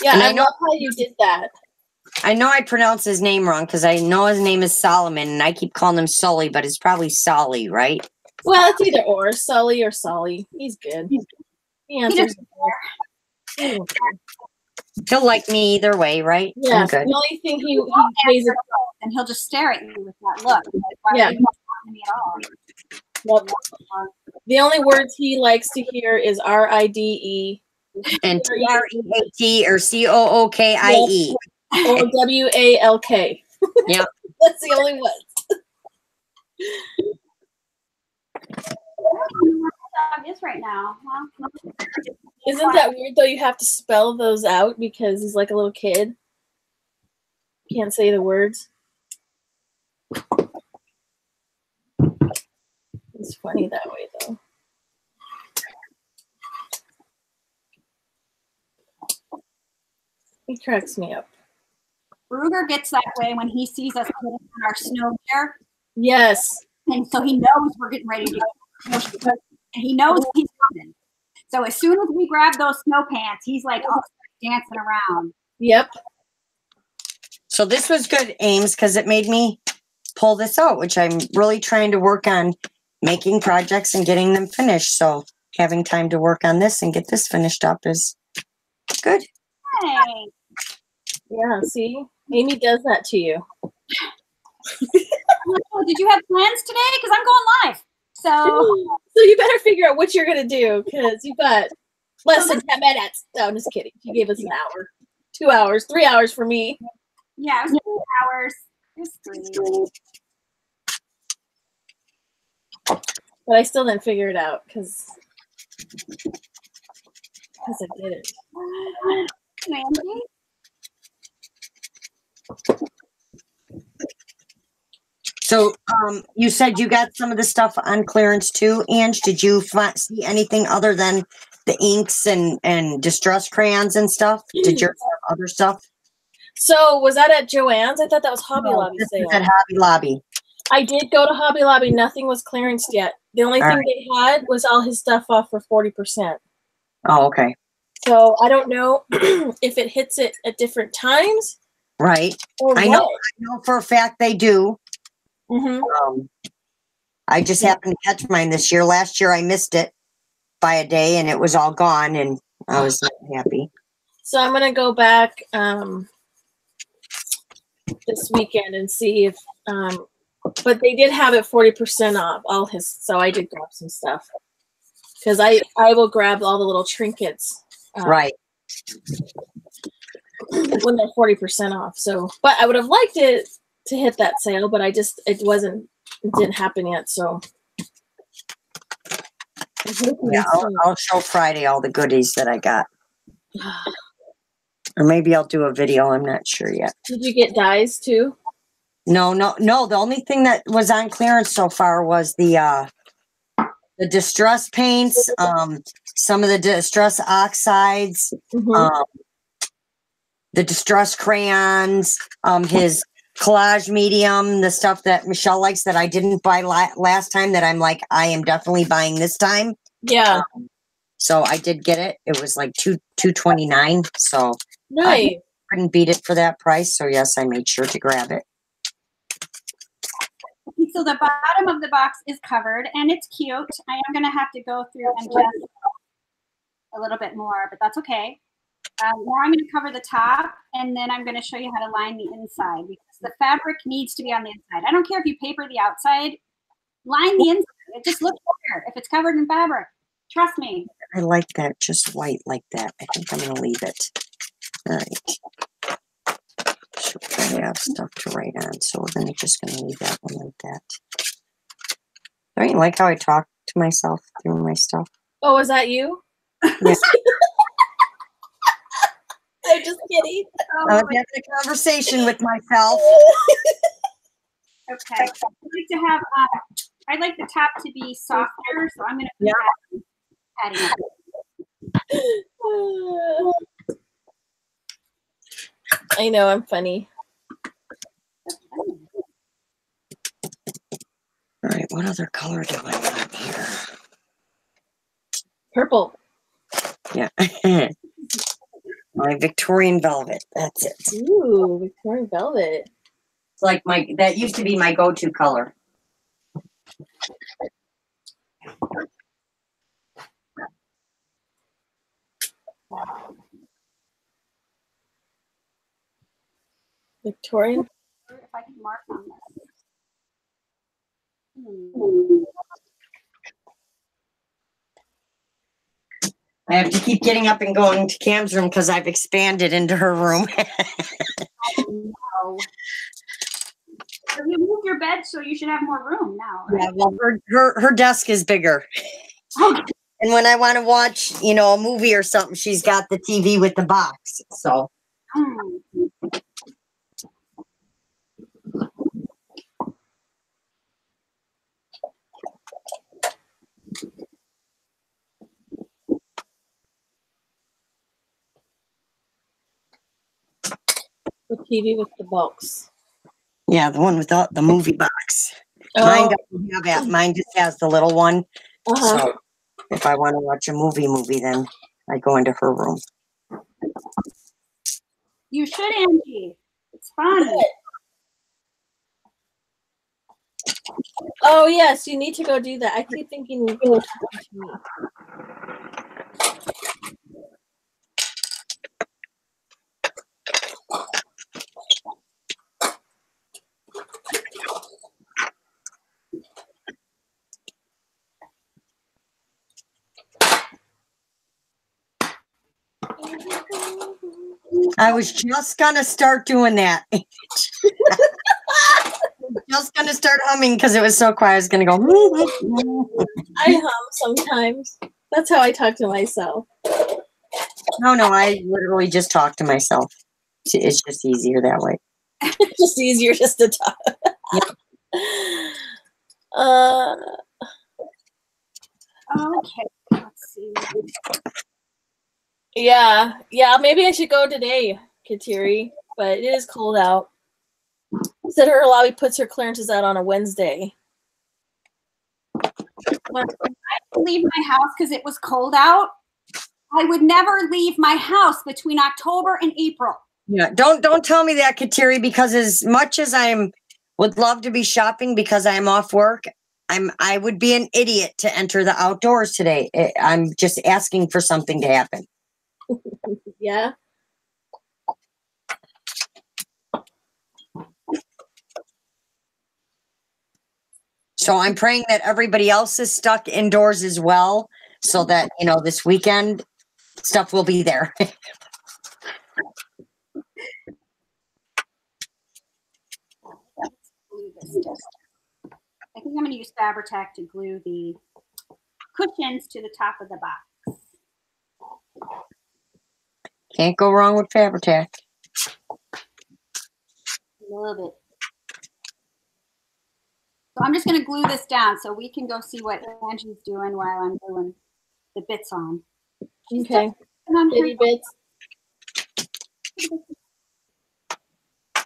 Yeah, I love how you did that. I know I pronounce his name wrong because I know his name is Solomon, and I keep calling him Sully, but it's probably Solly, right? Well, it's either or, Sully or Solly. He's good. He answers. He'll like me either way, right? Yeah. The only thing he pays and he'll just stare at you with that look. Yeah. At me at all. Yep. The only words he likes to hear is RIDE and TREAT or COOKIE or WALK. Yep. That's the only ones. Is right now. Well, isn't that weird though? You have to spell those out because he's like a little kid. Can't say the words. It's funny that way though. He cracks me up. Ruger gets that way when he sees us putting on our snow gear. Yes. And so he knows we're getting ready to go. And he knows he's coming. So as soon as we grab those snow pants, he's like, oh, dancing around. Yep. So this was good, Ames, because it made me pull this out, which I'm really trying to work on making projects and getting them finished. So having time to work on this and get this finished up is good. Hey. Yeah, see? Amy does that to you. Oh, did you have plans today? Because I'm going live. So you better figure out what you're going to do because you've got less than 10 minutes. No, I'm just kidding. She gave us an hour, 2 hours, 3 hours for me. Yeah, it was 3 hours. It was 3. But I still didn't figure it out because I didn't. Mandy? So you said you got some of the stuff on clearance too, Ange. Did you see anything other than the inks and distress crayons and stuff? Did yours have other stuff? So was that at Joann's? I thought that was Hobby Lobby sale. At Hobby Lobby. I did go to Hobby Lobby. Nothing was clearanced yet. The only thing they had was all his stuff off for 40%. Oh, okay. So I don't know if it hits it at different times. Right. I know for a fact they do. Mm-hmm. I just happened to catch mine this year. Last year I missed it by a day and it was all gone and I was not happy. So I'm going to go back this weekend and see if, but they did have it 40% off all his, so I did grab some stuff because I will grab all the little trinkets. Right. When they're 40% off. So, but I would have liked it to hit that sale, but it didn't happen yet. So yeah, I'll show Friday all the goodies that I got. Or maybe I'll do a video. I'm not sure yet. Did you get dyes too? No. The only thing that was on clearance so far was the distress paints, some of the distress oxides, the distress crayons, his collage medium, the stuff that Michelle likes that I didn't buy last time that I'm like, I am definitely buying this time. Yeah. So I did get it. It was like $2.29. So nice. I couldn't beat it for that price. So yes, I made sure to grab it. So the bottom of the box is covered and it's cute. I am going to have to go through and just a little bit more, but that's okay. Now I'm going to cover the top and then I'm going to show you how to line the inside because the fabric needs to be on the inside. I don't care if you paper the outside, line the inside. It just looks better if it's covered in fabric. Trust me. I like that, just white like that. I think I'm going to leave it. All right. I have stuff to write on, so we're just going to leave that one like that. Don't you like how I talk to myself through my stuff? Oh, was that you? Yeah. I'm just kidding. I was having a conversation with myself. Okay. I'd like the top to be softer, so I'm going to put padding up. I know, I'm funny. All right, what other color do I want here? Purple. Yeah. My Victorian velvet. That's it. Ooh, Victorian velvet. It's like that used to be my go-to color. Victorian. If I can mark on this. I have to keep getting up and going to Cam's room because I've expanded into her room. No. You moved your bed, so you should have more room now. Right? Yeah, well, her desk is bigger. And when I want to watch, a movie or something, she's got the TV with the box. So. The TV with the box. Yeah, the one with the movie box. Oh. Mine doesn't have that. Mine just has the little one. Uh-huh. So if I want to watch a movie, then I go into her room. You should, Angie. It's fun. Oh, yes, you need to go do that. I keep thinking you're going to talk to me. I was just gonna start doing that. Just gonna start humming because it was so quiet. I was gonna go. I hum sometimes. That's how I talk to myself. No, I literally just talk to myself. It's just easier that way. It's just easier just to talk. Yep. Okay, let's see. Yeah, maybe I should go today, Kateri, but it is cold out. Said her lobby puts her clearances out on a Wednesday. I leave my house because it was cold out. I would never leave my house between October and April. Yeah, don't tell me that, Kateri, because as much as would love to be shopping because I'm off work, I would be an idiot to enter the outdoors today. I'm just asking for something to happen. Yeah. So I'm praying that everybody else is stuck indoors as well, so that, this weekend stuff will be there. I think I'm going to use Fabri-Tac to glue the cushions to the top of the box. Can't go wrong with Fabri-Tac. Love it. So I'm just going to glue this down so we can go see what Angie's doing while I'm doing the bits on. Okay. Bitty bits.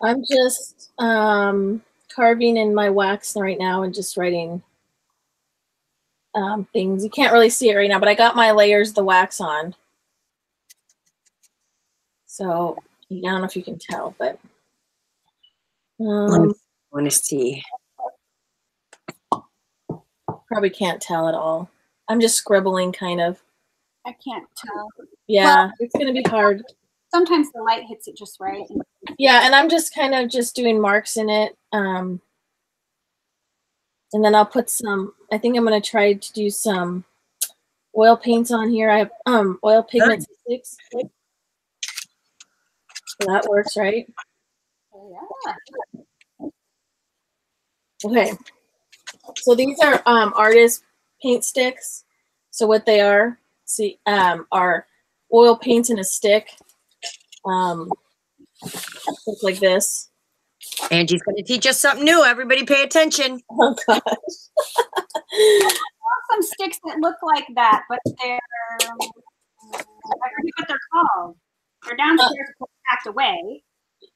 I'm just carving in my wax right now and just writing things. You can't really see it right now, but I got my layers of the wax on. So I don't know if you can tell, but I want to see. Probably can't tell at all. I'm just scribbling, kind of. I can't tell. Yeah, well, it's going to be hard. Sometimes the light hits it just right. Yeah, and I'm just kind of just doing marks in it. And then I'll put some, I think I'm going to try to do some oil paints on here. I have oil pigment sticks. So that works, right? Yeah. Okay. So these are artist paint sticks. So what they are, are oil paints in a stick. Look like this. Angie's going to teach us something new. Everybody pay attention. Oh, gosh. Some sticks that look like that, but they're, I forget what they're called. They're downstairs packed away.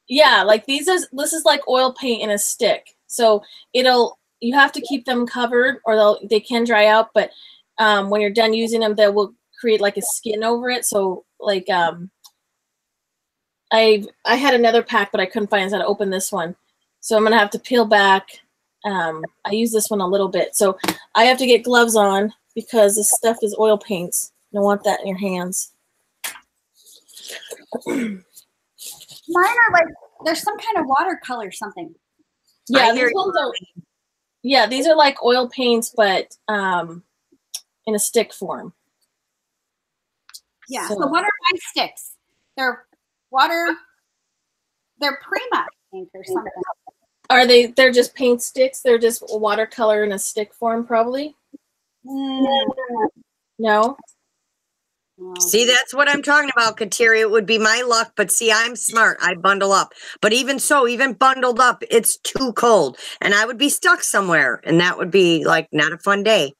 Yeah, like this is like oil paint in a stick. So you have to keep them covered or they can dry out, but when you're done using them, they will create like a skin over it. So like I had another pack, but I couldn't find how to open this one. So I'm going to have to peel back. I use this one a little bit. So I have to get gloves on because this stuff is oil paints. You don't want that in your hands. Mine are like, there's some kind of watercolor something. Yeah, these are like oil paints, but in a stick form. Yeah, so what are my sticks? They're Prima ink or something. Are they? They're just paint sticks. They're just watercolor in a stick form, probably. No. See, that's what I'm talking about, Kateri. It would be my luck, but see, I'm smart. I bundle up. But even so, even bundled up, it's too cold, and I would be stuck somewhere, and that would be like not a fun day.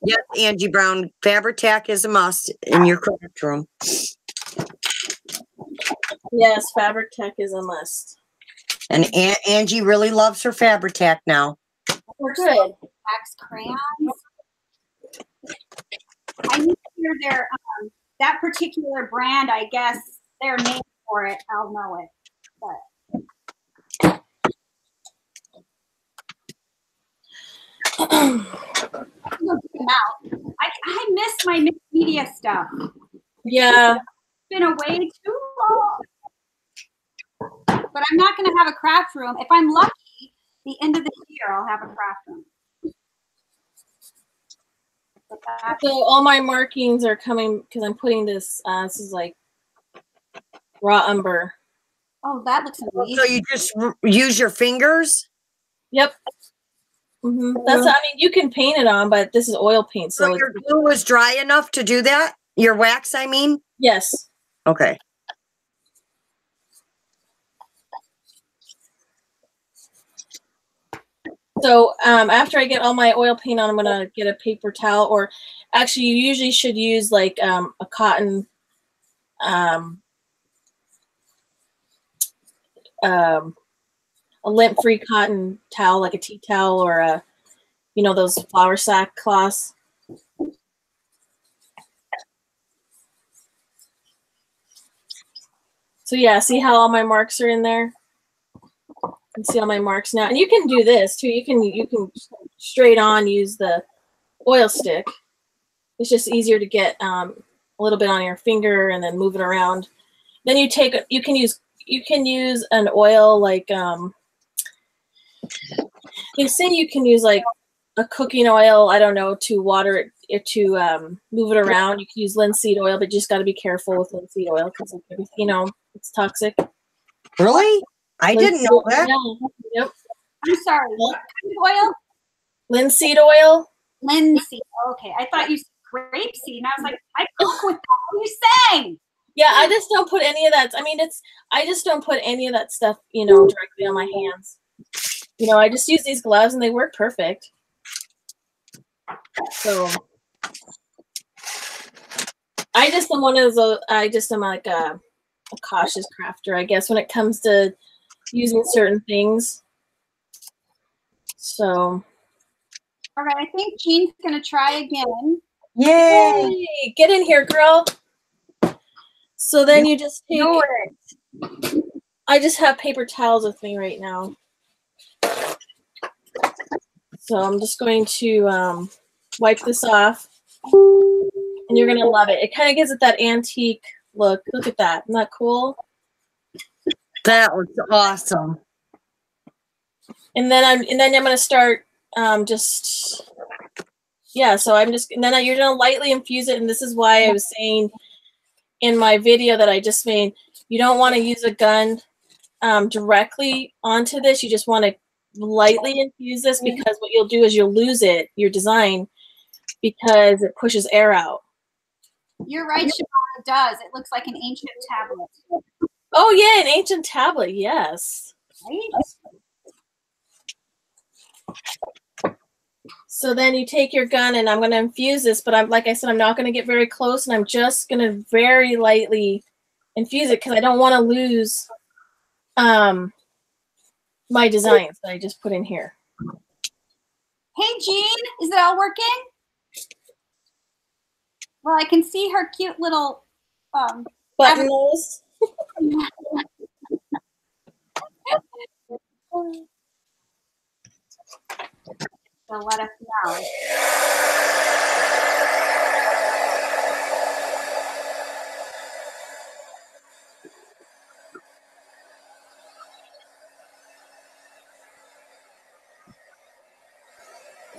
Yes, Angie Brown, Fabri-Tac is a must in your craft room. Yes, Fabri-Tac is a must. And Angie really loves her Fabri-Tac now. We're good. Wax crayons. I need to hear their that particular brand. I guess their name for it. I'll know it. But I miss my mixed media stuff. Yeah. It's been away too long. But I'm not going to have a craft room. If I'm lucky, the end of the year, I'll have a craft room. that. So all my markings are coming because I'm putting this. This is like raw umber. Oh, that looks amazing. So you just use your fingers? Yep. That's. I mean, you can paint it on, but this is oil paint. So your glue was dry enough to do that? Your wax, I mean? Yes. Okay. So after I get all my oil paint on, I'm gonna get a paper towel, or actually, you usually should use like a cotton, a lint-free cotton towel, like a tea towel, or a, you know, those flour sack cloths. So yeah, see how all my marks are in there? You can see all my marks now. And you can do this too. You can straight on use the oil stick. It's just easier to get a little bit on your finger and then move it around. Then you can use an oil like they say you can use like a cooking oil, I don't know, to water it, to move it around. You can use linseed oil, but you just got to be careful with linseed oil because, you know, it's toxic. Really? I didn't know that. Yeah. Yep. I'm sorry. What kind of oil? Linseed oil. Linseed. Okay. I thought you said grapeseed, and I was like, I cook with that. What are you saying? Yeah, I just don't put any of that. I mean, I just don't put any of that stuff, you know, directly on my hands. You know, I just use these gloves and they work perfect. So I just am one of those. I just am like a cautious crafter, I guess, when it comes to using certain things. So. All right, I think Jean's gonna try again. Yay! Yay! Get in here, girl. So then you just take. I just have paper towels with me right now. So I'm just going to wipe this off. And you're going to love it. It kind of gives it that antique look. Look at that. Isn't that cool? That was awesome. And then I'm going to start yeah, so I'm just, and then you're going to lightly infuse it. And this is why I was saying in my video that I just made, you don't want to use a gun directly onto this. You just want to lightly infuse this, because what you'll do is you'll lose it, your design, because it pushes air out. You're right, Siobhan, it does. It looks like an ancient tablet. Oh yeah, an ancient tablet, yes. Right? So then you take your gun, and I'm going to infuse this, but like I said, I'm not going to get very close, and I'm just going to very lightly infuse it because I don't want to lose my designs that I just put in here. Hey, Jean, is it all working? Well, I can see her cute little button nose. So let us know.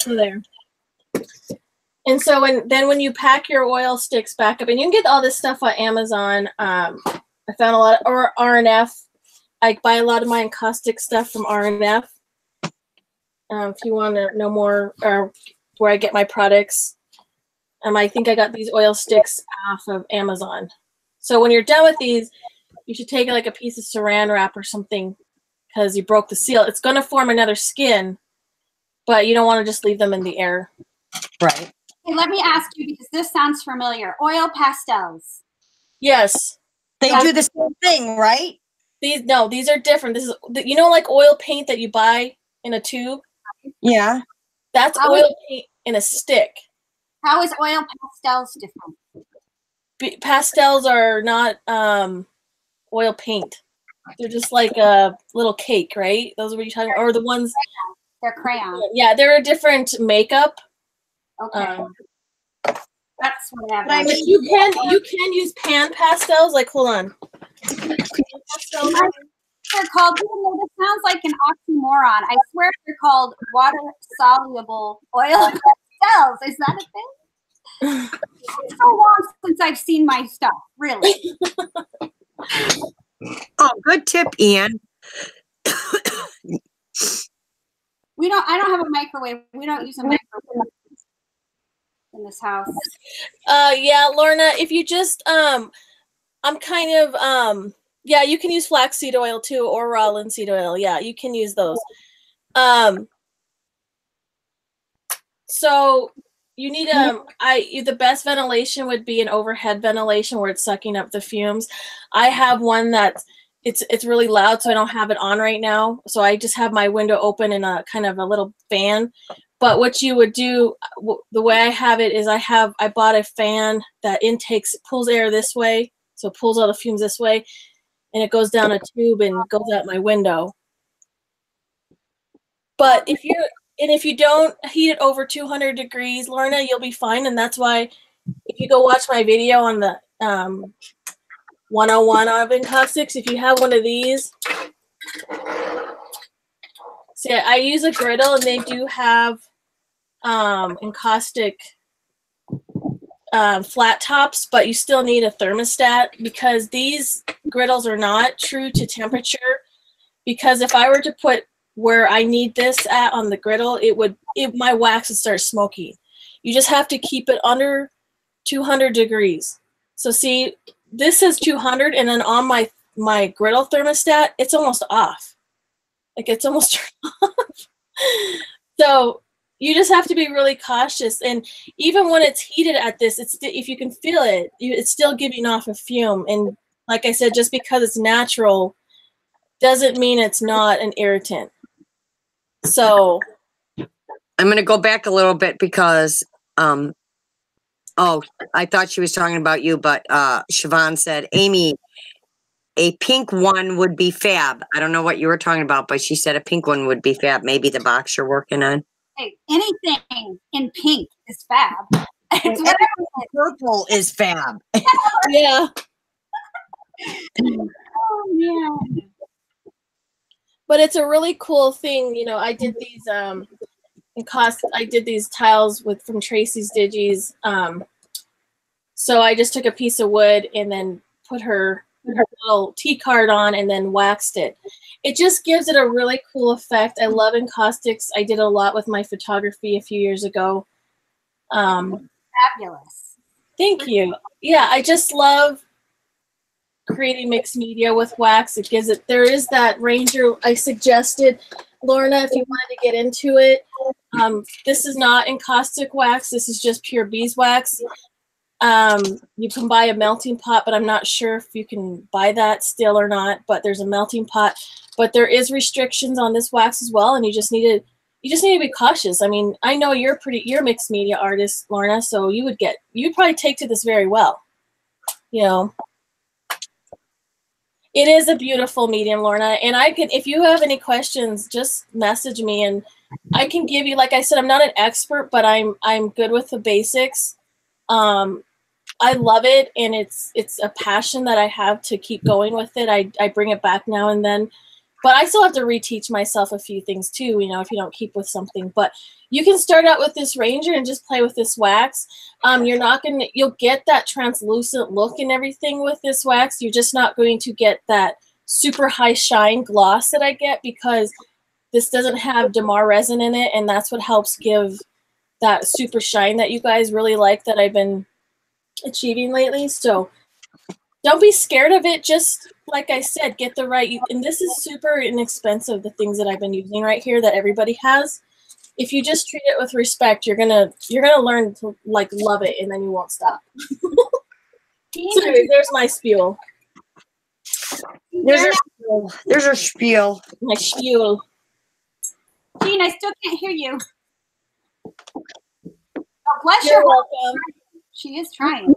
So there. And so when you pack your oil sticks back up, and you can get all this stuff on Amazon. I found a lot, or R&F. I buy a lot of my encaustic stuff from R&F. If you want to know more, or where I get my products, I think I got these oil sticks off of Amazon. So when you're done with these, you should take like a piece of saran wrap or something, because you broke the seal. It's going to form another skin, but you don't want to just leave them in the air. Right. Hey, let me ask you, because this sounds familiar. Oil pastels. Yes. They do the same thing, right? These are different. This is, you know, like oil paint that you buy in a tube? Yeah. That's oil paint in a stick. How is oil pastels different? Pastels are not oil paint. They're just like a little cake, right? Those are what you're talking about? Or the ones... They're crayons. Yeah, they're a different makeup. Okay. That's what I have. But I mean, you can use pan pastels. Like, hold on. Pastels. They're called, this sounds like an oxymoron. I swear they're called water-soluble oil pastels. Is that a thing? It's so long since I've seen my stuff, really. Oh, good tip, Ian. I don't have a microwave. We don't use a microwave in this house. Yeah, Lorna, if you just I'm kind of yeah, you can use flaxseed oil too, or raw linseed oil. Yeah, you can use those. So you need the best ventilation would be an overhead ventilation where it's sucking up the fumes. I have one that it's really loud, so I don't have it on right now. So I just have my window open and a kind of a little fan. But what you would do, the way I have it is I bought a fan that pulls air this way, so it pulls all the fumes this way, and it goes down a tube and goes out my window. But if you don't heat it over 200 degrees, Lorna, you'll be fine. And that's why if you go watch my video on the 101 oven caustics, if you have one of these, see, I use a griddle, and they do have encaustic flat tops, but you still need a thermostat because these griddles are not true to temperature. Because if I were to put where I need this at on the griddle, my wax would start smoking. You just have to keep it under 200 degrees. So see, this is 200, and then on my griddle thermostat, it's almost off. Like it's almost turned off. So you just have to be really cautious. And even when it's heated at this, if you can feel it, it's still giving off a fume. And like I said, just because it's natural doesn't mean it's not an irritant. So I'm going to go back a little bit because, I thought she was talking about you, but Siobhan said, Amy, a pink one would be fab. I don't know what you were talking about, but she said a pink one would be fab. Maybe the box you're working on. Hey, anything in pink is fab. Purple is fab. yeah. Oh, yeah. But it's a really cool thing. You know, I did these I did these tiles from Tracy's Digis. So I just took a piece of wood and then put her little T card on and then waxed it. It just gives it a really cool effect. I love encaustics. I did a lot with my photography a few years ago. Fabulous. Thank you. Yeah, I just love creating mixed media with wax. It gives it, there is that ranger I suggested, Lorna, if you wanted to get into it. This is not encaustic wax. This is just pure beeswax. You can buy a melting pot, but I'm not sure if you can buy that still or not, but there's a melting pot. But there is restrictions on this wax as well, and you just need to be cautious. I mean, I know you're a mixed media artist, Lorna, so you'd probably take to this very well. You know. It is a beautiful medium, Lorna, and if you have any questions, just message me and I can give you, like I said, I'm not an expert, but I'm good with the basics. I love it, and it's a passion that I have to keep going with it. I bring it back now and then, but I still have to reteach myself a few things too, you know, if you don't keep with something. But you can start out with this Ranger and just play with this wax. You'll get that translucent look and everything with this wax. You're just not going to get that super high shine gloss that I get because this doesn't have Damar resin in it, and that's what helps give that super shine that you guys really like that I've been achieving lately. So don't be scared of it. Just like I said, get the right, and this is super inexpensive, the things that I've been using right here that everybody has. If you just treat it with respect, you're gonna learn to like love it, and then you won't stop. So there's my spiel. There's a spiel. My spiel. Jean, I still can't hear you. Oh, bless You're your heart. welcome. She is trying.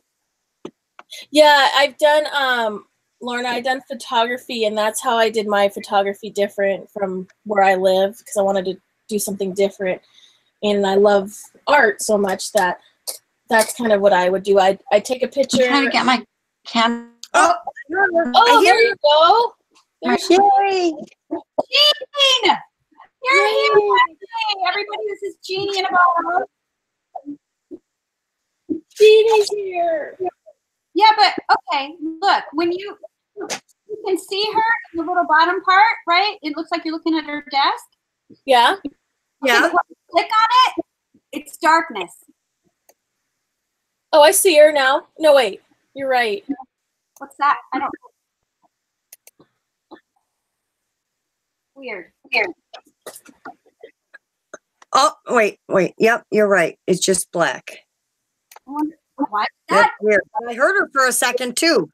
Yeah, I've done Lorna, I've done photography, and that's how I did my photography different from where I live because I wanted to do something different. And I love art so much that that's kind of what I would do. I'd take a picture. I'm trying to get my camera. Oh, there you go. There's Yay! Jean! You're here. Everybody, this is Jeannie in a bottle. Jeannie's here. Yeah, but okay, look, when you can see her in the little bottom part, right? It looks like you're looking at her desk. Yeah. Yeah. Okay, click on it, it's darkness. Oh, I see her now. No, wait. You're right. What's that? I don't know. Weird. Oh, wait. Yep, you're right. It's just black. Why is That's that? weird. I heard her for a second too.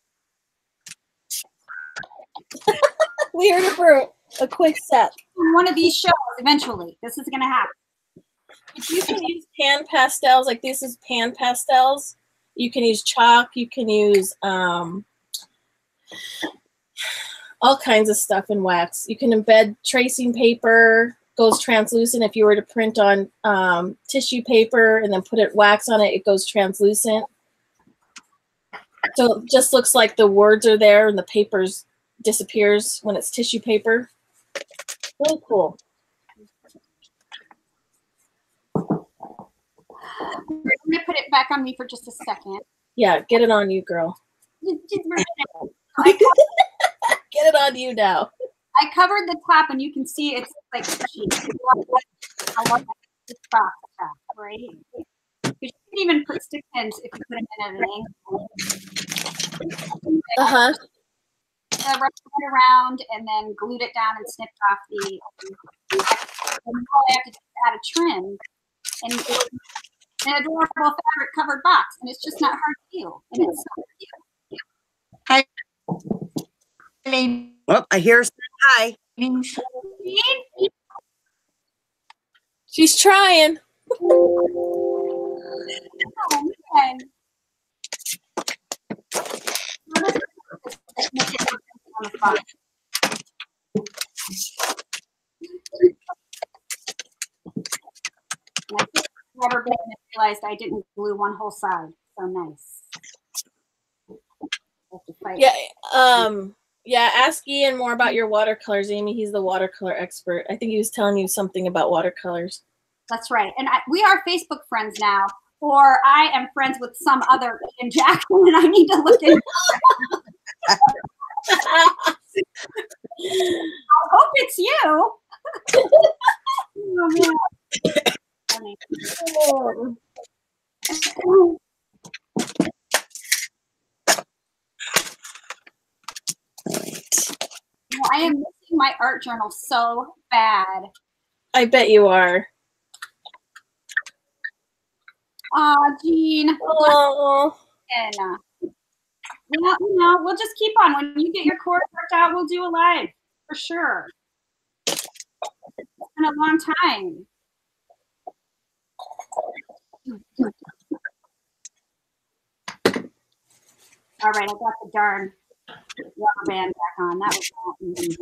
We heard her for a quick sec. One of these shows eventually. This is gonna happen. If you can use pan pastels, like this is pan pastels. You can use chalk. You can use all kinds of stuff in wax. You can embed tracing paper, goes translucent. If you were to print on tissue paper and then put it wax on it, it goes translucent. So it just looks like the words are there and the paper disappears when it's tissue paper. Really cool. I'm gonna put it back on me for just a second. Yeah, get it on you, girl. I Get it on you now. covered the top, and you can see it's like I love this stuff, right? You can even put stick pins if you put them in at an angle. Wrap it around and then glued it down and snipped off the. And all I have to do is add a trim, and it's an adorable fabric covered box, and it's just not hard to do, and it's so cute. Hi. Oh, I hear her saying hi. She's trying. Oh, man. Rubber band and realized I didn't glue one whole side. So nice. Yeah, ask Ian more about your watercolors, Amy. He's the watercolor expert. I think he was telling you something about watercolors. That's right. And we are Facebook friends now, or I am friends with some other Ian Jackson, and I need to look into I hope it's you. Oh, man. Funny. Oh. Well, I am missing my art journal so bad. I bet you are. Aw, Jean. Oh. And, we'll just keep on. When you get your course worked out, we'll do a live for sure. It's been a long time. All right, I got the darn rubber band back on. That was not easy.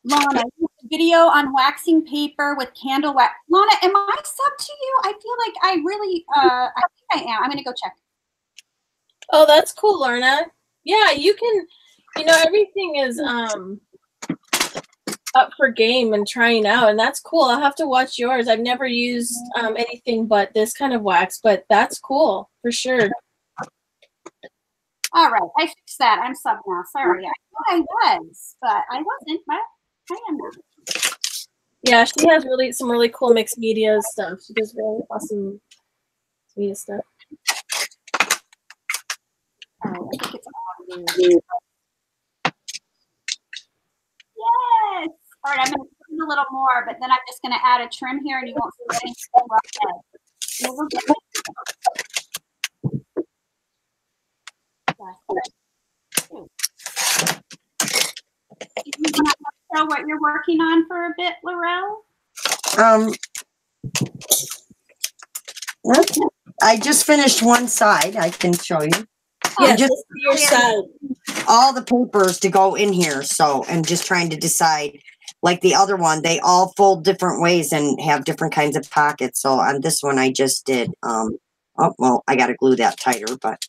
Lana, video on waxing paper with candle wax. Lana, am I sub to you? I feel like I really, I think I am. I'm going to go check. Oh, that's cool, Lorna. Yeah, you can, everything is up for game and trying out, and that's cool. I'll have to watch yours. I've never used anything but this kind of wax, but that's cool for sure. All right, I fixed that. I'm sub now. Sorry, I thought I was, but I wasn't. But I am now. Yeah, she has some really cool mixed media stuff. She does really awesome media stuff. All right, I think it's all new. Yes. All right, I'm going to put a little more, but then I'm just going to add a trim here, and you won't see anything. You want to show what you're working on for a bit, Laurel? I just finished one side. I can show you. Yeah, just your side. All the papers to go in here. So I'm just trying to decide. Like the other one, they all fold different ways and have different kinds of pockets. So on this one, I just did. Oh well, I got to glue that tighter, but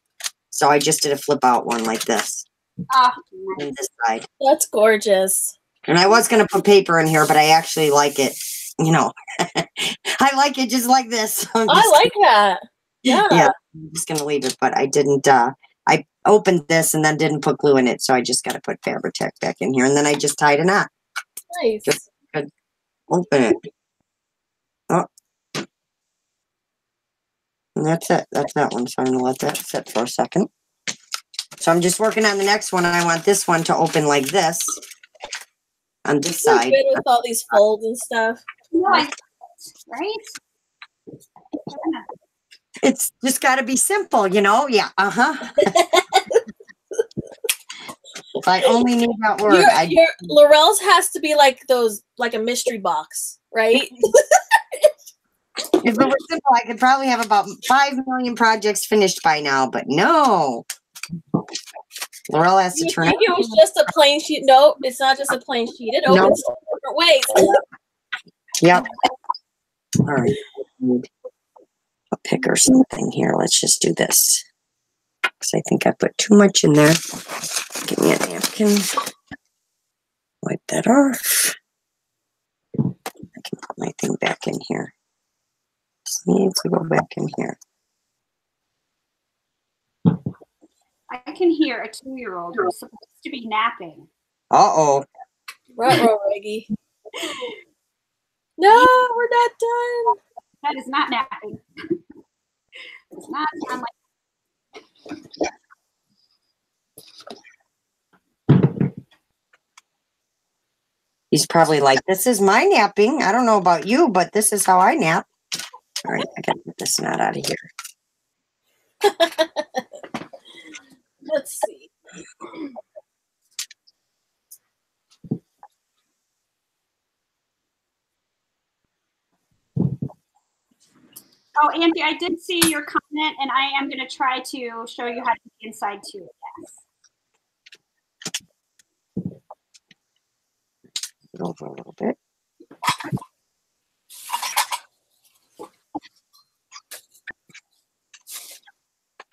so I just did a flip out one like this. Oh, On this side. That's gorgeous. And I was going to put paper in here, but I actually like it. You know, I like it just like this. I like that. Yeah. Yeah, I'm just going to leave it, but I didn't. I opened this and then didn't put glue in it, so I just got to put Fabri-Tac back in here, and then I just tied a knot. Nice. Just open it. Oh. And that's it. That's that one. So I'm going to let that sit for a second. So I'm just working on the next one, and I want this one to open like this on this So side. good with all these folds and stuff. right? It's just got to be simple, you know? Yeah. If I only need that word. Your Laurel's has to be like those, like a mystery box, right? If it were simple, I could probably have about 5 million projects finished by now, but no. Laurel has to turn it was just a plain sheet. No, it's not just a plain sheet. It opens different ways. Yep. All right. I need a pick or something here. Let's just do this. Because I think I put too much in there. Give me a napkin. Wipe that off. I can put my thing back in here. Just need to go back in here. I can hear a 2-year-old who's supposed to be napping. Uh-oh. Ruh-roh, Reggie. No, we're not done. That is not napping. It's not sound like. He's probably like, this is my napping. I don't know about you, but this is how I nap. All right, I got to get this knot out of here. Let's see. Oh, Andy, I did see your comment, and I am going to try to show you how to get inside too. Yes. Over a little bit.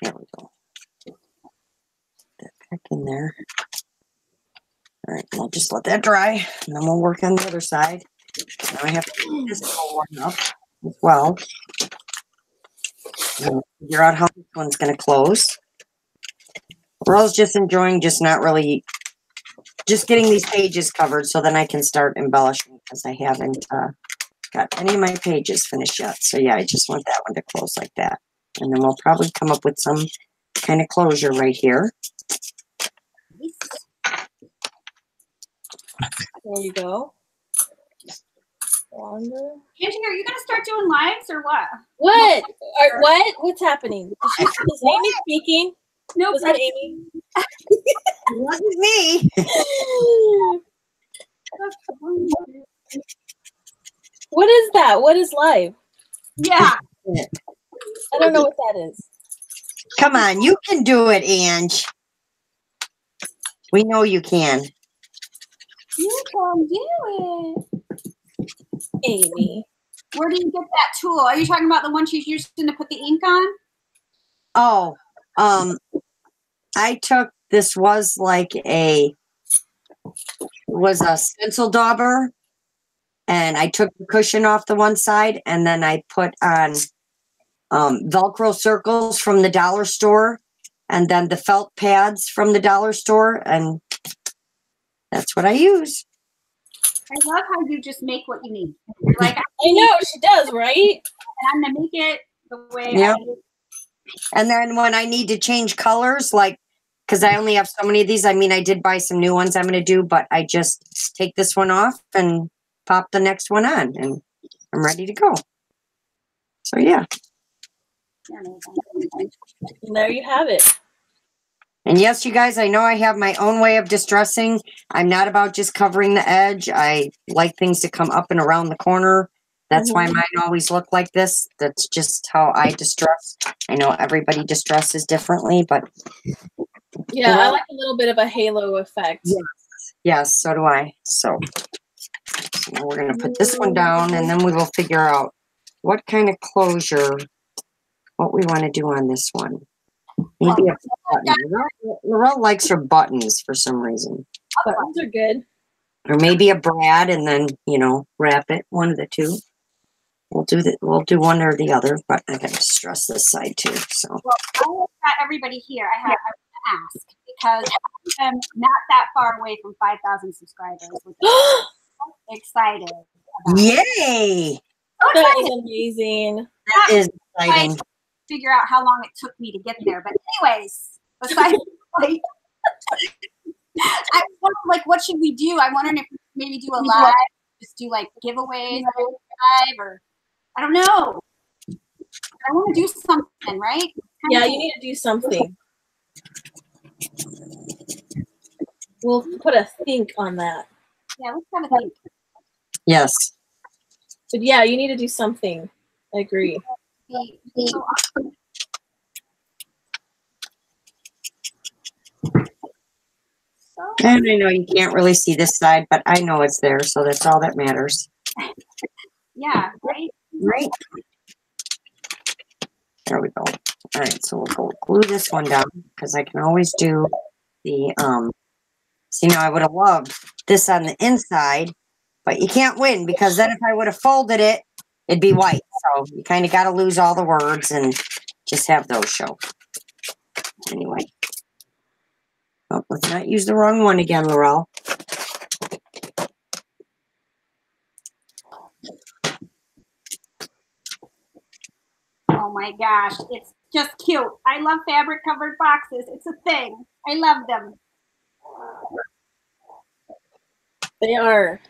There we go. That back in there. All right, I'll just let that dry, and then we'll work on the other side. Now I have to get this all warmed up as well. And figure out how this one's going to close. Laurel's just enjoying just not really, just getting these pages covered so then I can start embellishing because I haven't got any of my pages finished yet. So yeah, I just want that one to close like that. And then we'll probably come up with some kind of closure right here. There you go. Longer. Angie, are you going to start doing lives or what? What? What? What's happening? Is Amy speaking? No, was that Amy? It wasn't me. What is that? What is live? Yeah. I don't know what that is. Come on, you can do it, Ange. We know you can. You can do it. Amy. Where do you get that tool? Are you talking about the one she's using to put the ink on? Oh, I took, this was like a stencil dauber, and I took the cushion off the one side, and then I put on Velcro circles from the dollar store, and then the felt pads from the dollar store, and that's what I use. I love how you just make what you need. You're like, I know, she does, right? And I'm going to make it the way Yep. I do. And then when I need to change colors, like, because I only have so many of these, I mean, I did buy some new ones I'm going to do, but I just take this one off and pop the next one on, and I'm ready to go. So, yeah. And there you have it. And yes, you guys, I know I have my own way of distressing. I'm not about just covering the edge. I like things to come up and around the corner. That's why mine always look like this. That's just how I distress. I know everybody distresses differently, but yeah, I like a little bit of a halo effect. Yes, so do I. So now we're going to put this one down, and then we will figure out what kind of closure, what we want to do on this one. Maybe a button. Laurel likes her buttons for some reason. Buttons are good. Or maybe a brad, and then, you know, wrap it. One of the two. We'll do one or the other, but I got to stress this side too. So. Well, I got everybody here. I have to ask because I'm not that far away from 5,000 subscribers. Excited. Yay! That is amazing. That is exciting. Figure out how long it took me to get there, but anyways, besides like, I wonder, like, what should we do? I'm wondering if we maybe do a live, just do like giveaways live, or I don't know. I want to do something, right? Yeah, you need to do something. We'll put a think on that. Yeah, let's have a think. Yes. But yeah, you need to do something. I agree. So awesome. And I know you can't really see this side, but I know it's there, so that's all that matters. Yeah, right? Right. There we go. All right, so we'll go glue this one down because I can always do the, see, now I would have loved this on the inside, but you can't win because then if I would have folded it, it'd be white. So you kind of got to lose all the words and just have those show. Anyway. Oh, let's not use the wrong one again, Laurel. Oh my gosh, it's just cute. I love fabric covered boxes. It's a thing. I love them. They are.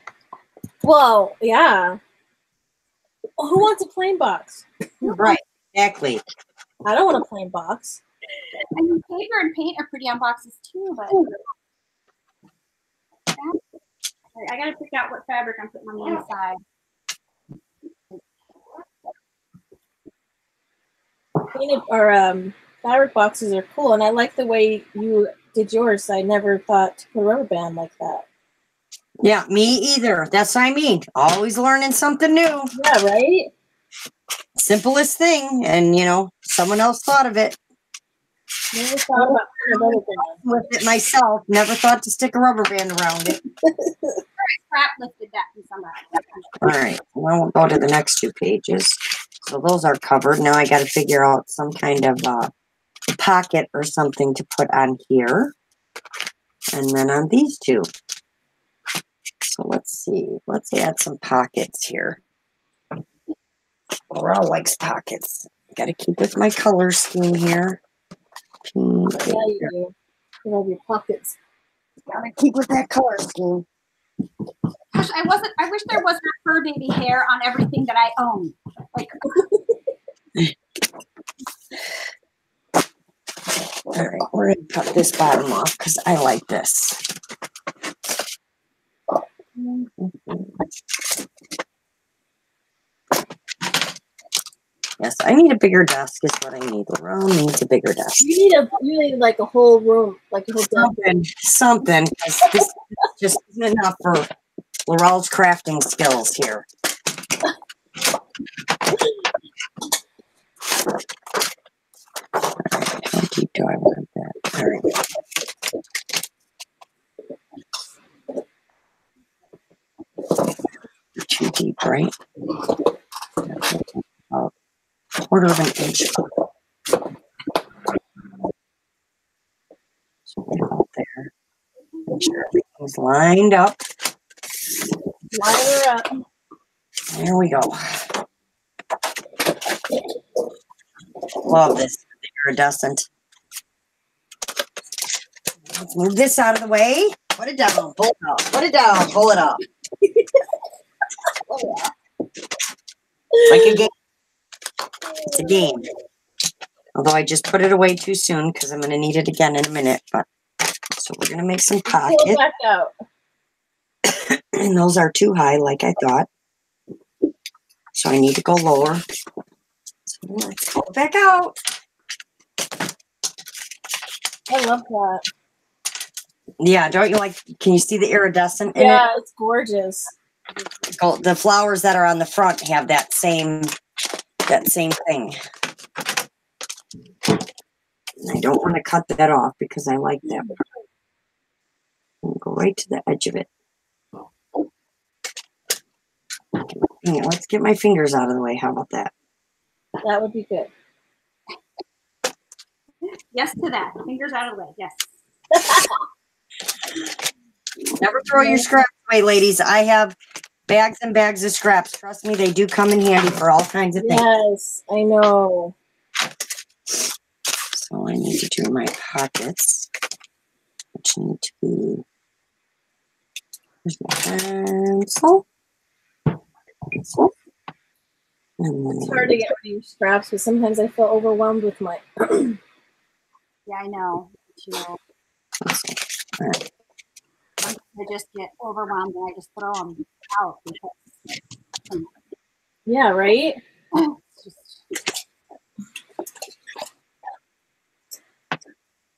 Well, yeah. Who wants a plain box? Right, exactly. I don't want a plain box. I mean, paper and paint are pretty on boxes too, but I gotta pick out what fabric I'm putting on the inside. Painted or fabric boxes are cool, and I like the way you did yours. I never thought to put a rubber band like that. Yeah, me either. That's what I mean. Always learning something new. Yeah, right? Simplest thing, and you know, someone else thought of it. Never thought about putting a rubber band. With it myself, never thought to stick a rubber band around it. Scrap lifted that from somebody. All right, now we'll go to the next two pages. So those are covered. Now I got to figure out some kind of pocket or something to put on here, and then on these two. So let's see. Let's add some pockets here. Laurel likes pockets. Got to keep with my color scheme here. Yeah, you do. You love your pockets. Got to keep with that color scheme. Gosh, I wish there wasn't fur baby hair on everything that I own. Like, all right, we're going to cut this bottom off because I like this. Yes, I need a bigger desk is what I need. Laurel needs a bigger desk. You need like a whole room, like a whole something. This just isn't enough for Laurel's crafting skills here. How deep do I want that? All right. Too deep, right? About a quarter of an inch. So about there. Make sure everything's lined up. Line her up. There we go. Love this iridescent. Let's move this out of the way. Put it down. Pull it up. Put it down. Pull it up. Like a game. It's a game. Although I just put it away too soon because I'm going to need it again in a minute. But so we're going to make some pockets. Pull it back out. And those are too high, like I thought. So I need to go lower. So let's go back out. I love that. Yeah, don't you like, can you see the iridescent in it? Yeah, it's gorgeous. The flowers that are on the front have that same thing. And I don't want to cut that off because I like that part. I'm gonna go right to the edge of it. Yeah, let's get my fingers out of the way. How about that? That would be good. Yes to that. Fingers out of the way. Yes. Never throw your scraps away, ladies. I have bags and bags of scraps. Trust me, they do come in handy for all kinds of things. Yes, I know. So I need to do my pockets, which need to be. Here's my pencil. It's hard to get rid of your scraps, but sometimes I feel overwhelmed with my. Yeah, I know. All right. I just get overwhelmed and I just throw them out. Because, yeah, right? All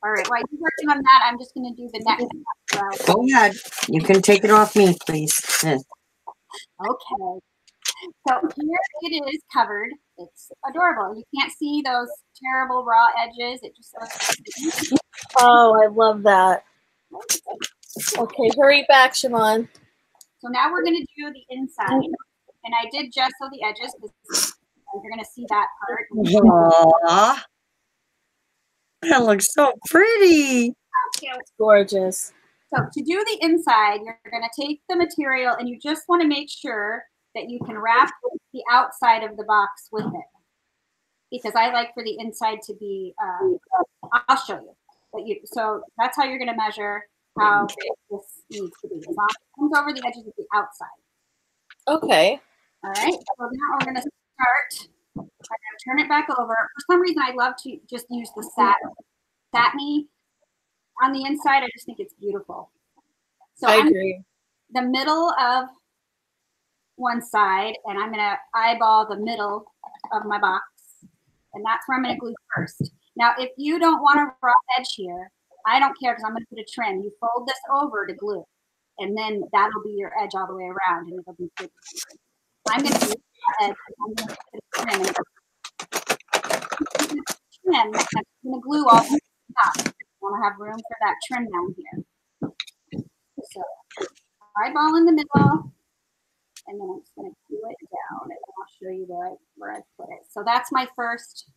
right, while you're working on that, I'm just going to do the next. Go ahead. You can take it off me, please. Okay. So here it is covered. It's adorable. You can't see those terrible raw edges. It just looks. Oh, I love that. Okay, hurry back, Siobhan. So now we're going to do the inside. And I did gesso the edges because you're going to see that part. Aww. That looks so pretty. It's gorgeous. So to do the inside, you're going to take the material and you just want to make sure that you can wrap the outside of the box with it. Because I like for the inside to be, I'll show you. So that's how you're going to measure how big this needs to be. As long as it comes over the edges of the outside. Okay. All right. So now we're going to start. I'm going to turn it back over. For some reason, I love to just use the satiny on the inside. I just think it's beautiful. So I agree. The middle of one side, and I'm going to eyeball the middle of my box. And that's where I'm going to glue first. Now, if you don't want a raw edge here, I don't care because I'm going to put a trim. You fold this over to glue, and then that'll be your edge all the way around, and it'll be good. I'm going to do the edge. I'm going to put a trim. I'm going to glue all the top. I want to have room for that trim down here. So eyeball in the middle, and then I'm just going to glue it down, and I'll show you where I put it. So that's my first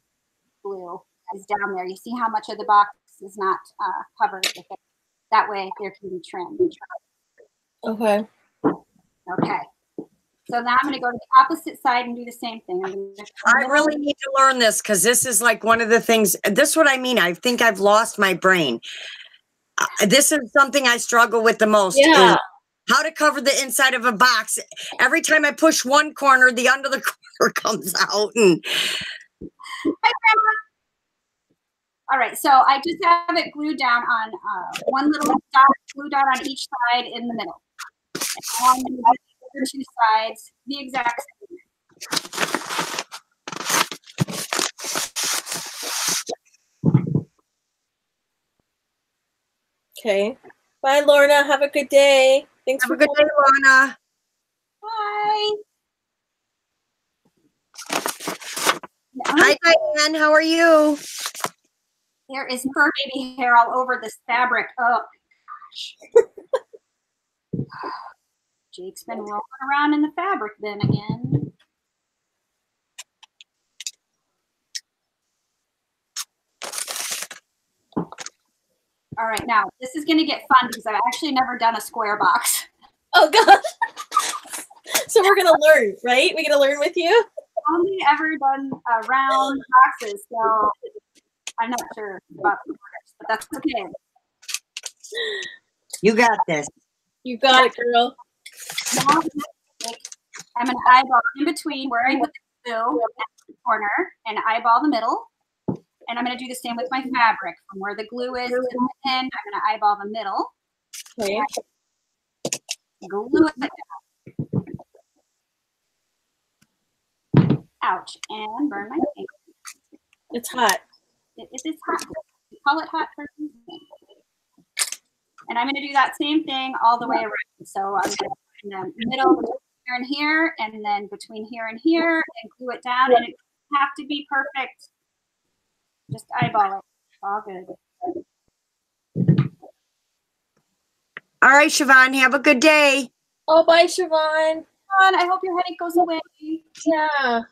glue is down there. You see how much of the box is not covered with it. That way there can be trim. Okay. Okay. So now I'm going to go to the opposite side and do the same thing. I really need to learn this because this is like one of the things. This is what I mean. I think I've lost my brain. This is something I struggle with the most. Yeah. How to cover the inside of a box. Every time I push one corner, the under the corner comes out. And hi, Grandma. All right, so I just have it glued down on one little dot, glued down on each side in the middle. And on the other two sides, the exact same. Okay. Bye, Lorna. Have a good day. Thanks have a good day, Lorna. Bye. Hi, Diane. How are you? There is fur baby hair all over this fabric. Oh, gosh. Jake's been rolling around in the fabric bin again. All right, now this is going to get fun because I've actually never done a square box. Oh, gosh. So we're going to learn, right? We're going to learn with you? I've only ever done round boxes, so I'm not sure about the orders, but that's okay. You got this. You got it, girl. Now, I'm going to eyeball in between where I put the glue at the corner and eyeball the middle. And I'm going to do the same with my fabric. From where the glue is to the end, I'm going to eyeball the middle. Okay. Glue it down. Ouch, and burn my finger. It's hot. It is hot. We call it hot for a reason. And I'm going to do that same thing all the way around. So I'm going to put in the middle between here and here, and then between here and here, and glue it down. And it doesn't have to be perfect. Just eyeball it. It's all good. All right, Siobhan, have a good day. Oh, bye, Siobhan. I hope your headache goes away. Yeah.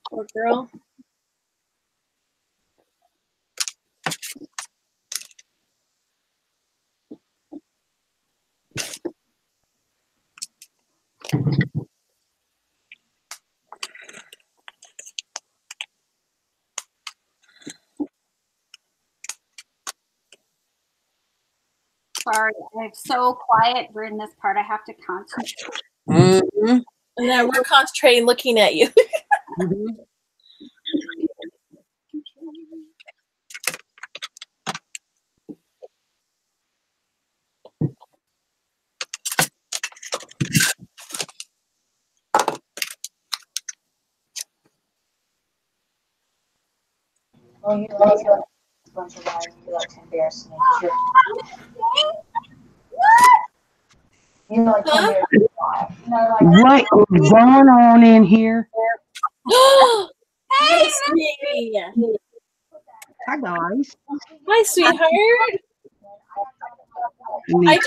Poor girl. Sorry, I'm so quiet during this part. I have to concentrate. Mm-hmm. And then we're concentrating looking at you. Mm-hmm. Oh, you like a bunch of wine. You like to embarrass me. Sure. You like to embarrass me. What is going on in here? Hey, Sweetie. Hi, guys. Hi, sweetheart. I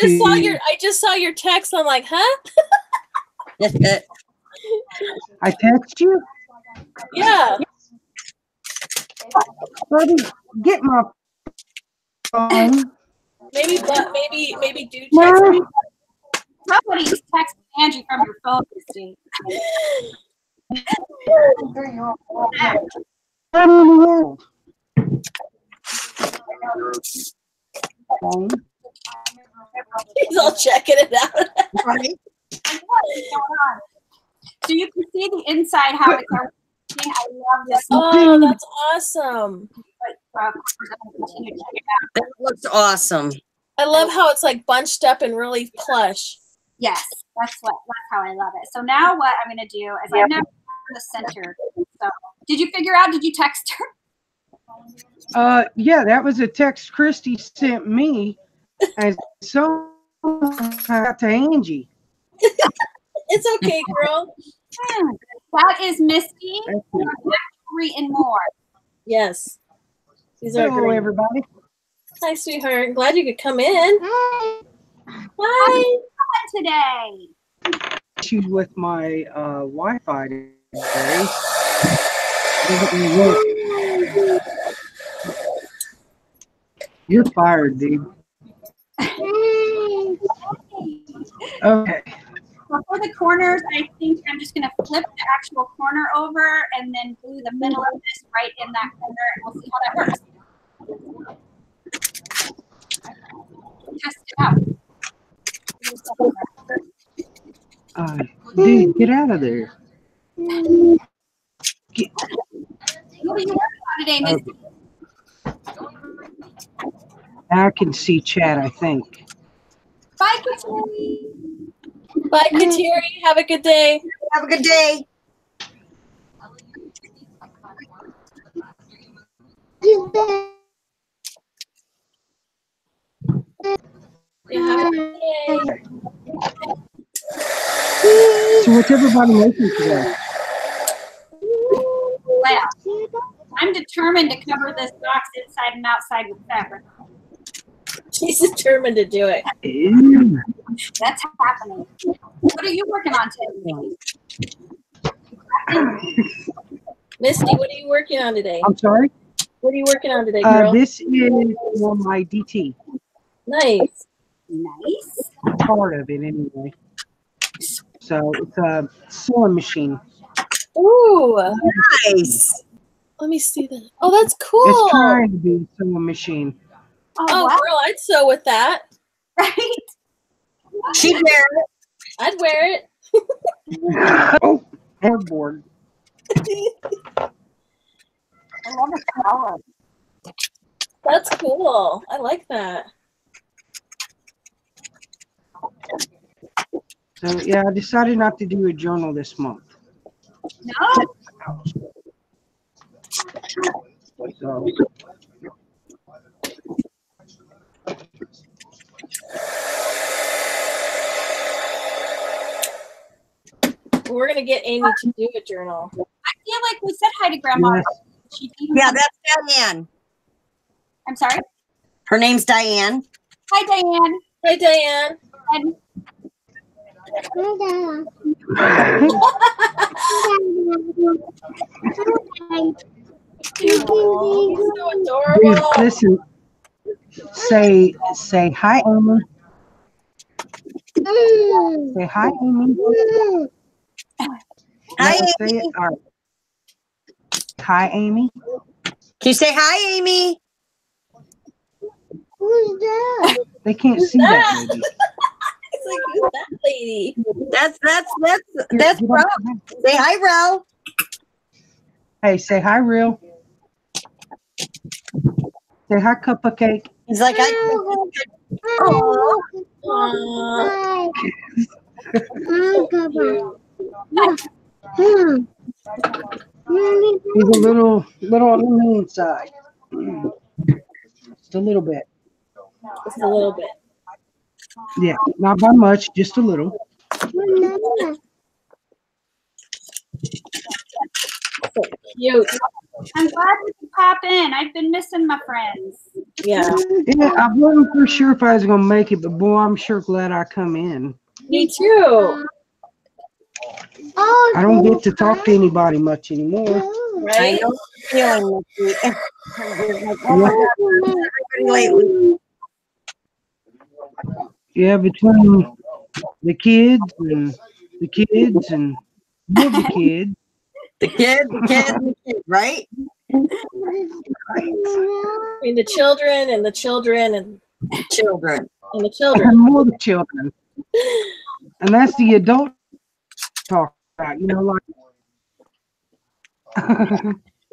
just saw your text. I'm like, huh? I text you? Yeah. Buddy, get my phone. Maybe do text No. me. Somebody's texting Angie from your phone, Christine. What in the world? Phone. He's all checking it out. Right. What is going on? So you can see the inside how it's everything. I love this. Oh, that's awesome. Continue to check it out. That looks awesome. I love how it's like bunched up and really plush. Yes, that's how I love it. So now what I'm going to do is I've never done the center. So did you figure out? Did you text her? Yeah, that was a text Christy sent me, and so I got to Angie. It's okay, girl. That is Misty. Jewelry and more. Yes. These are Hello, great. everybody. Hi, sweetheart. Glad you could come in. Hi. Hi. Today. Issue with my Wi-Fi today. Doesn't work. You're fired, dude. Okay. So for the corners, I think I'm just going to flip the actual corner over and then glue the middle of this right in that corner, and we'll see how that works. Test it out. Dude, get out of there. Get. What are you working on today, Misty? Now I can see chat, I think. Bye, Kateri. Bye, Kateri. Have a good day. Have a good day. Yeah, have a good day. So what's everybody making today? Well, I'm determined to cover this box inside and outside with fabric. She's determined to do it. Ew. That's happening. What are you working on today? Misty, what are you working on today? I'm sorry? What are you working on today, girl? This is for my DT. Nice. Nice. Part of it, anyway. So it's a sewing machine. Ooh. Nice. Let me see that. Oh, that's cool. It's trying to be a sewing machine. Oh, wow. girl, I'd sew with that. Right? She'd wear it. I'd wear it. Oh, headboard. I love the color. That's cool. I like that. So yeah, I decided not to do a journal this month. No. So We're gonna get Amy to do a journal. I feel like we said hi to Grandma. yes. Yeah, that's Diane. I'm sorry. Her name's Diane. Hi, Diane. Hi, Diane. And Oh, he's so Dude, adorable. listen. Say hi, Amy. Say hi, Amy. Hi, Say Amy. it. All right. Hi, Amy. Can you say hi, Amy? They can't see that, baby. It's like, who's that lady? That's Ro. Say hi, Ro. Hey, say hi, real. Say hi, cup of cake. He's like, oh. Aw, He's a little on the mean side. Just a little bit. just a little bit. Yeah, not by much, just a little. So cute. I'm glad we could pop in. I've been missing my friends. Yeah. Yeah, I wasn't for sure if I was gonna make it, but boy, I'm sure glad I come in. Me too. I don't get to talk to anybody much anymore. I Right? know the feeling. Like, oh my God, everybody lately. Yeah, between the kids and the kids and the kids. The kid, right? And the children and the children and Children. the children. And more the children. And that's the adult talk about, you know, like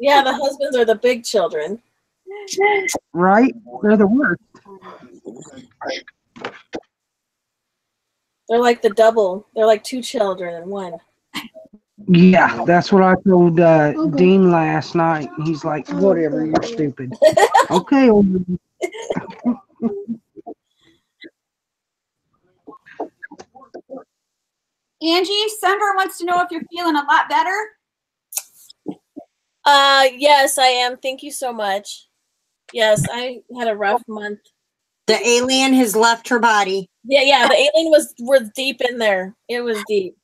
Yeah, the husbands are the big children. right? They're the worst. They're like the double. They're like two children in one. Yeah, that's what I told Dean last night. He's like, whatever, you're stupid. Okay. Angie, Summer wants to know if you're feeling a lot better. Yes, I am. Thank you so much. Yes, I had a rough month. The alien has left her body. Yeah, the alien was deep in there. It was deep.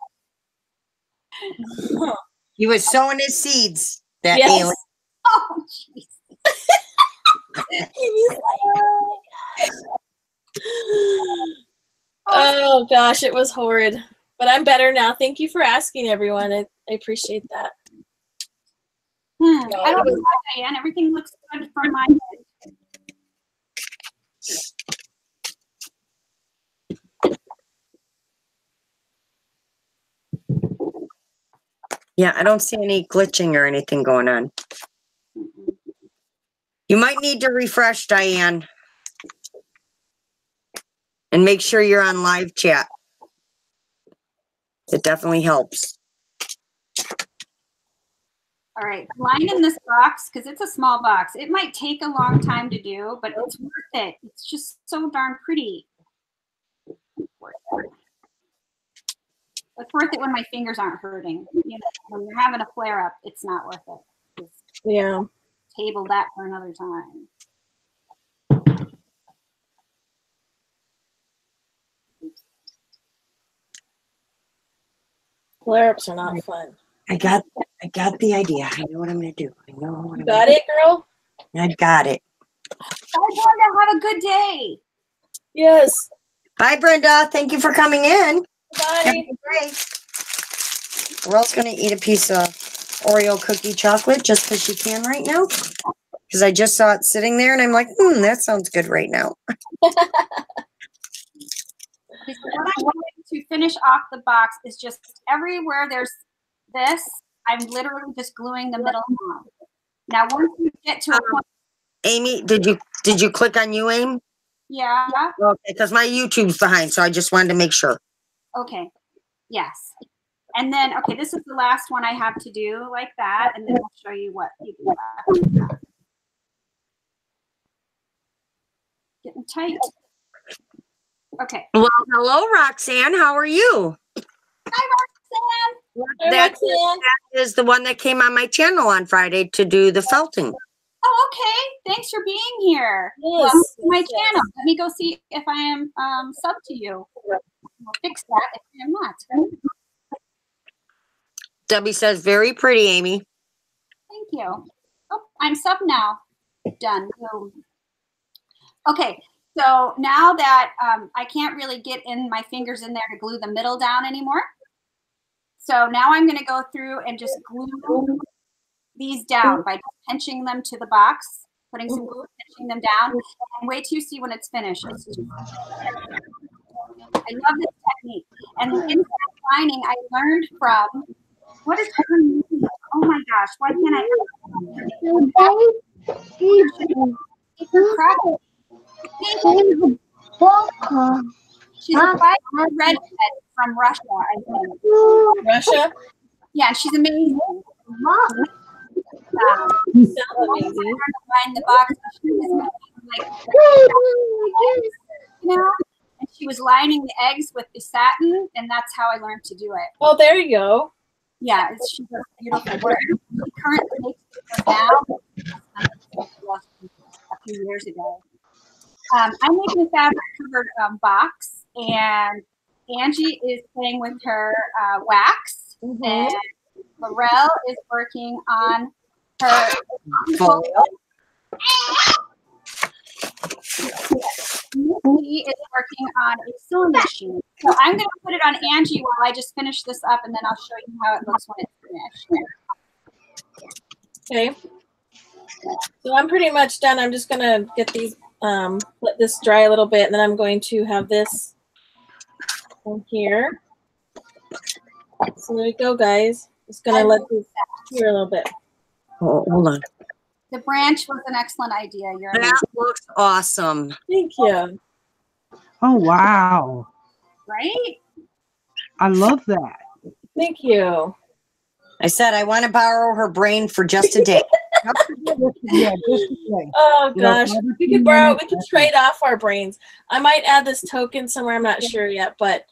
He was sowing his seeds. That Yes. alien. Oh, jeez. He was like, oh gosh, it was horrid. But I'm better now. Thank you for asking, everyone. I appreciate that. I don't know, Diane. Everything looks good from my end. Yeah, I don't see any glitching or anything going on. You might need to refresh, Diane. And make sure you're on live chat. It definitely helps. All right, line in this box because it's a small box. It might take a long time to do, but it's worth it. It's just so darn pretty. It's worth it when my fingers aren't hurting. You know, when you're having a flare up, it's not worth it. Just Yeah. table that for another time. Flare-ups are not fun. I got the idea. I know what I'm going to do. I know what You I'm got gonna it, girl? do. I got it. Bye, Brenda. Have a good day. Yes. Bye, Brenda. Thank you for coming in. Have Bye. a break. Rose going to eat a piece of Oreo cookie chocolate just because she can right now. Because I just saw it sitting there and I'm like, that sounds good right now. Okay, so what I'm going to finish off the box is just everywhere there's this, I'm literally just gluing the middle on. Now, once you get to a point, Amy, did you click on you, Aim? yeah. Okay, because my YouTube's behind, so I just wanted to make sure. Okay. Yes. And then, okay, this is the last one I have to do like that, and then I'll show you what you do after that. Getting tight. Okay. Well, hello, Roxanne. How are you? Hi, Roxanne. That is the one that came on my channel on Friday to do the felting. Oh, okay. Thanks for being here. Yes. Welcome to my channel. Let me go see if I am sub to you. We'll fix that if I am not. Right? Debbie says, very pretty, Amy. Thank you. Oh, I'm sub now. Done. Boom. Okay. So now that I can't really get in my fingers in there to glue the middle down anymore. So now I'm going to go through and just glue these down by just pinching them to the box, putting some glue, pinching them down, and wait till you see when it's finished. It's just, I love this technique. And the inside lining I learned from, what is her name? Oh my gosh, why can't I? She's a redhead from Russia, I think. Russia? Yeah, she's amazing. Sounds amazing. Line the box. She was like, you know, and she was lining the eggs with the satin, and that's how I learned to do it. Oh, there you go. Yeah, she does beautiful work. She currently makes it now. A few years ago. I'm making a fabric covered box, and Angie is playing with her wax, and Laurel is working on her folio. He is working on a sewing machine. So I'm going to put it on Angie while I just finish this up, and then I'll show you how it looks when it's finished. Okay. So I'm pretty much done. I'm just going to get these, let this dry a little bit, and then I'm going to have this in here. So there you go, guys. Just going to let this here a little bit. Oh, hold on. The branch was an excellent idea. That looks awesome. Thank you. Oh, wow. Right? I love that. Thank you. I said I want to borrow her brain for just a day. Yeah, just a day. Oh gosh, we could borrow. We could That's trade off our brains. I might add this token somewhere. I'm not sure yet, but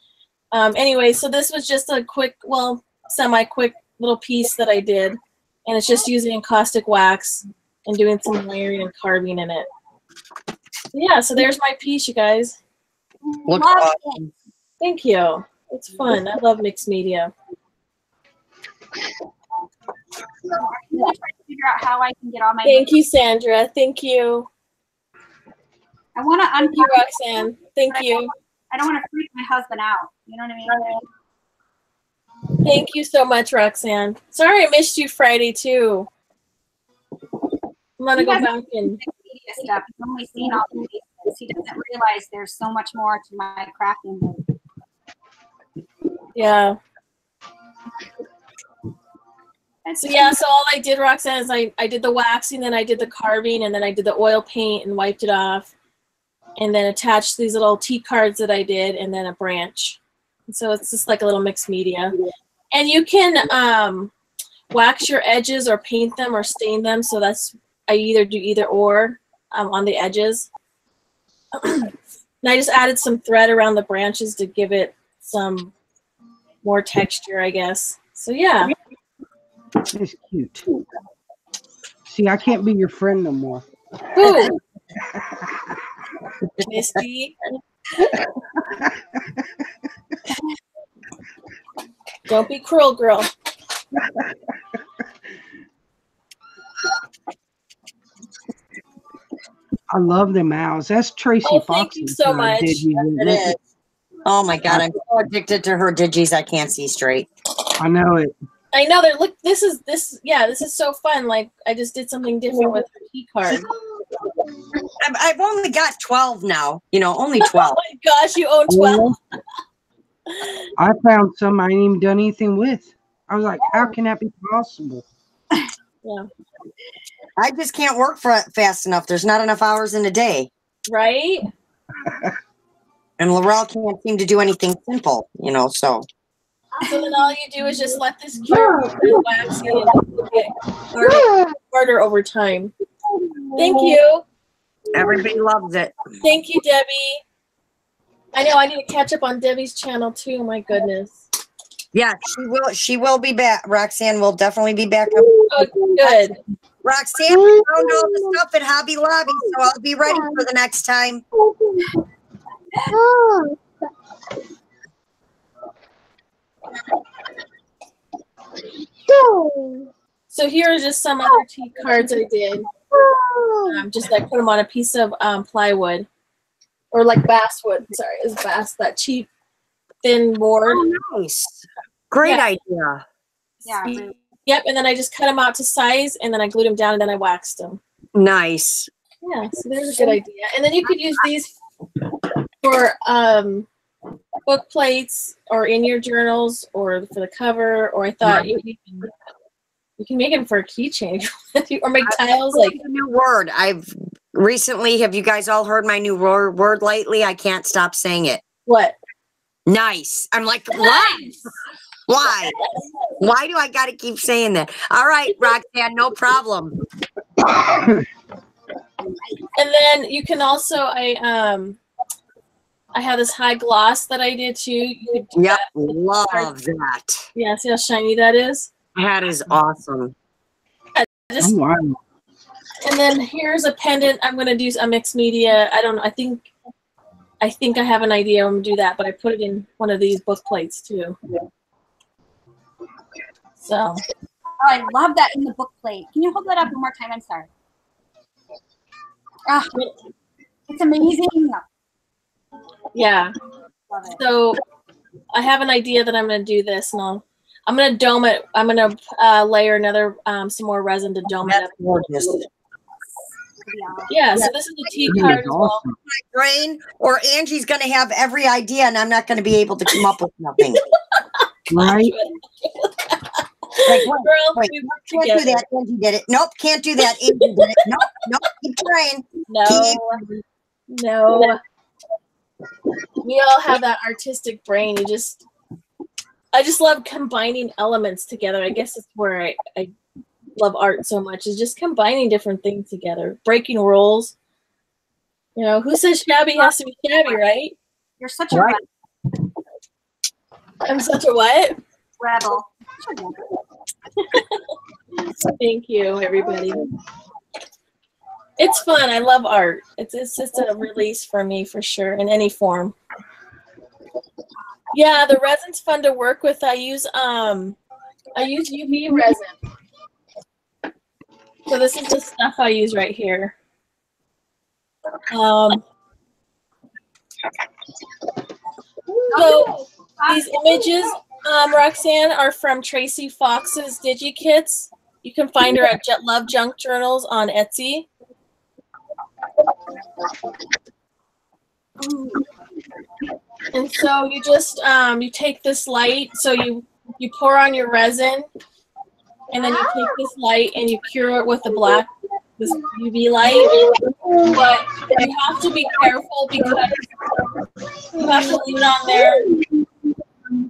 anyway. So this was just a quick, well, semi-quick little piece that I did, and it's just using caustic wax and doing some layering and carving in it. Yeah. So there's my piece, you guys. Looks awesome. Thank you. It's fun. I love mixed media. So I'm going to try to figure out how I can get all my. Thank you, Sandra. Thank you. I want to Thank you, Roxanne. Thank you. I don't want to freak my husband out. You know what I mean? Thank you so much, Roxanne. Sorry I missed you Friday, too. I'm going to go back and... Media stuff. He's only seen all the pieces. He doesn't realize there's so much more to my crafting. Yeah. So yeah, so all I did, Roxanne, is I did the waxing, then I did the carving, and then I did the oil paint and wiped it off, and then attached these little tea cards that I did, and then a branch. And so it's just like a little mixed media. And you can wax your edges or paint them or stain them. So that's, I either do either or on the edges. And I just added some thread around the branches to give it some more texture, I guess. So yeah. It's cute. See, I can't be your friend no more. Ooh. Misty. Don't be cruel, girl. I love them owls. That's Tracy Oh, Fox. thank you so much. It is. Oh my God, I'm so addicted to her digis. I can't see straight. I know it. I know that. Look, this is so fun. Like I just did something different with her key card. I've only got 12 now. You know, only 12. Oh my gosh, you own 12. I found some I ain't even done anything with. I was like, how can that be possible? Yeah. I just can't work fast enough. There's not enough hours in a day. Right? And Laurel can't seem to do anything simple, you know, so. So then all you do is just let this cure and waxy and get harder over time. Thank you. Everybody loves it. Thank you, Debbie. I know I need to catch up on Debbie's channel too. My goodness. Yeah, she will be back. Roxanne will definitely be back. Oh, good. Roxanne found all the stuff at Hobby Lobby, so I'll be ready for the next time. So here are just some other tea cards I did. Just like put them on a piece of plywood, or like basswood. Sorry, is bass that cheap thin board? Oh, nice. Great idea. Yeah. Yep, and then I just cut them out to size, and then I glued them down, and then I waxed them. Nice. Yeah, so there's a good idea. And then you could use these for book plates, or in your journals, or for the cover. Or I thought you can make them for a keychain, or make tiles. Like a new word. I've recently. Have you guys all heard my new word lately? I can't stop saying it. What? Nice. I'm like, what? Why? Why do I got to keep saying that? All right, Roxanne, no problem. And then you can also, I have this high gloss that I did too. You could do Yep, that. love that. Yeah, see how shiny that is? That is awesome. Just, wow. And then here's a pendant. I'm going to do a mixed media. I don't know. I think I have an idea. I'm going to do that, but I put it in one of these book plates too. So. Oh, I love that in the book plate. Can you hold that up one more time? I'm sorry. Oh, it's amazing. Yeah. Love it. So I have an idea that I'm going to do this, and I'm going to dome it. I'm going to layer another some more resin to dome it up. Gorgeous. Yeah. So this is the tea card as well. My brain, or Angie's going to have every idea, and I'm not going to be able to come up with nothing. Right? Like, Girl, wait, we work can't together. do that. Angie did it. Nope, can't do that. Angie did it. Nope, keep trying. No. We all have that artistic brain. I just love combining elements together. I guess that's where I love art so much, is just combining different things together, breaking rules. You know, who says shabby has to be shabby, right? You're such a rebel. I'm such a what? Rebel. Thank you, everybody. It's fun. I love art. It's just a release for me, for sure, in any form. Yeah, the resin's fun to work with. I use UV resin. So this is the stuff I use right here. So these images, Roxanne, are from Tracy Fox's DigiKits. You can find her at Love Junk Journals on Etsy. And so you just you take this light, so you pour on your resin, and then you take this light and you cure it with this UV light. But you have to be careful, because you have to leave it on there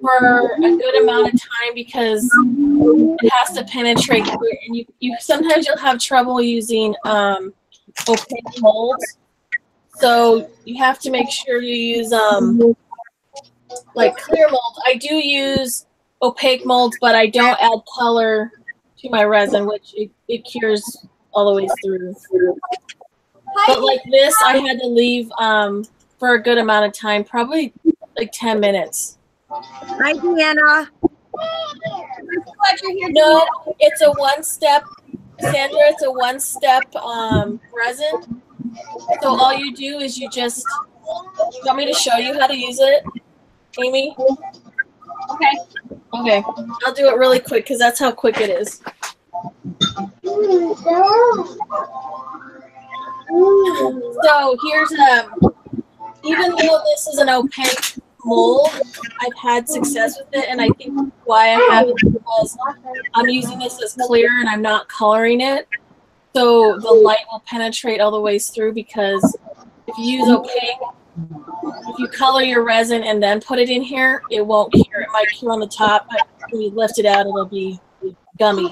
for a good amount of time, because it has to penetrate through it. And you sometimes you'll have trouble using opaque molds. So you have to make sure you use like clear molds. I do use opaque molds, but I don't add color to my resin, which it cures all the way through. But like this, I had to leave for a good amount of time, probably like 10 minutes. Hi, Deanna. No, it's a one-step, Sandra, it's a one-step resin. So all you do is you want me to show you how to use it, Amy? Okay. Okay, I'll do it really quick, because that's how quick it is. So here's even though this is an opaque mold, I've had success with it, and I think why I have it is because I'm using this as clear and I'm not coloring it, so the light will penetrate all the ways through. Because if you use opaque, if you color your resin and then put it in here, it won't cure. It might cure on the top, but when you lift it out, it'll be gummy.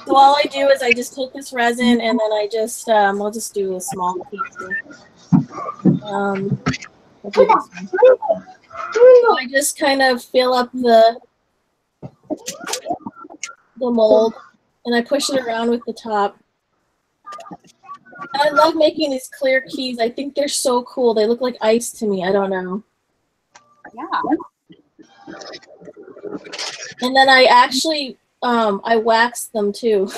So all I do is I just take this resin and then I just we'll just do a small piece here. I'll do this one. So I just kind of fill up the mold and I push it around with the top. I love making these clear keys. I think they're so cool. They look like ice to me. I don't know. Yeah. And then I actually I wax them too.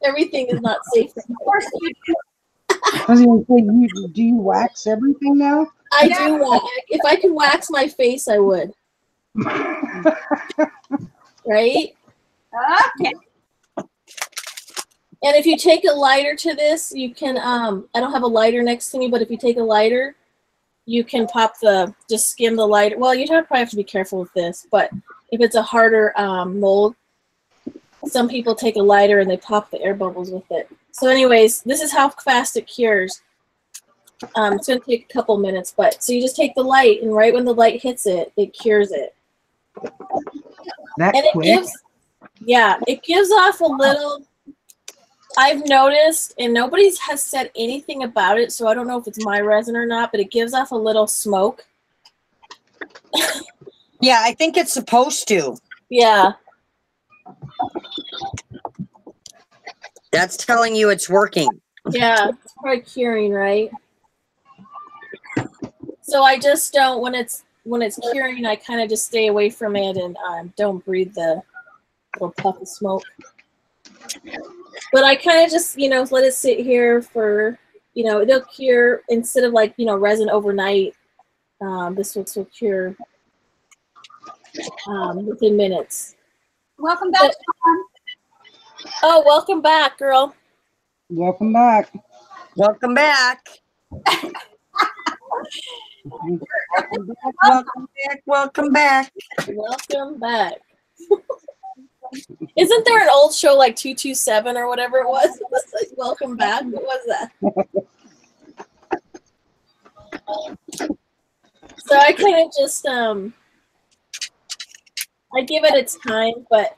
Everything is not safe. Of course you do. I was gonna say, do you wax everything now? I do wax. If I could wax my face, I would. Right? Okay. And if you take a lighter to this, you can, I don't have a lighter next to me, but if you take a lighter, you can just skim the lighter. Well, you probably have to be careful with this, but if it's a harder mold, some people take a lighter and they pop the air bubbles with it. So anyways, this is how fast it cures. It's going to take a couple minutes, but so you just take the light, and right when the light hits it, it cures it. That and quick? It gives off a little, I've noticed, and nobody has said anything about it, so I don't know if it's my resin or not, but it gives off a little smoke. Yeah, I think it's supposed to. Yeah. That's telling you it's working. Yeah, it's probably curing, right? So I just don't, when it's curing, I kind of just stay away from it and don't breathe the little puff of smoke. But I kind of just, let it sit here for, it'll cure instead of resin overnight. This will cure within minutes. Welcome back, Sean. Oh, welcome back, girl. Welcome back. Welcome back. Welcome back. Welcome back. Welcome back. Isn't there an old show like 227 or whatever it was? It was like Welcome Back. What was that? So I kind of just I give it its time, but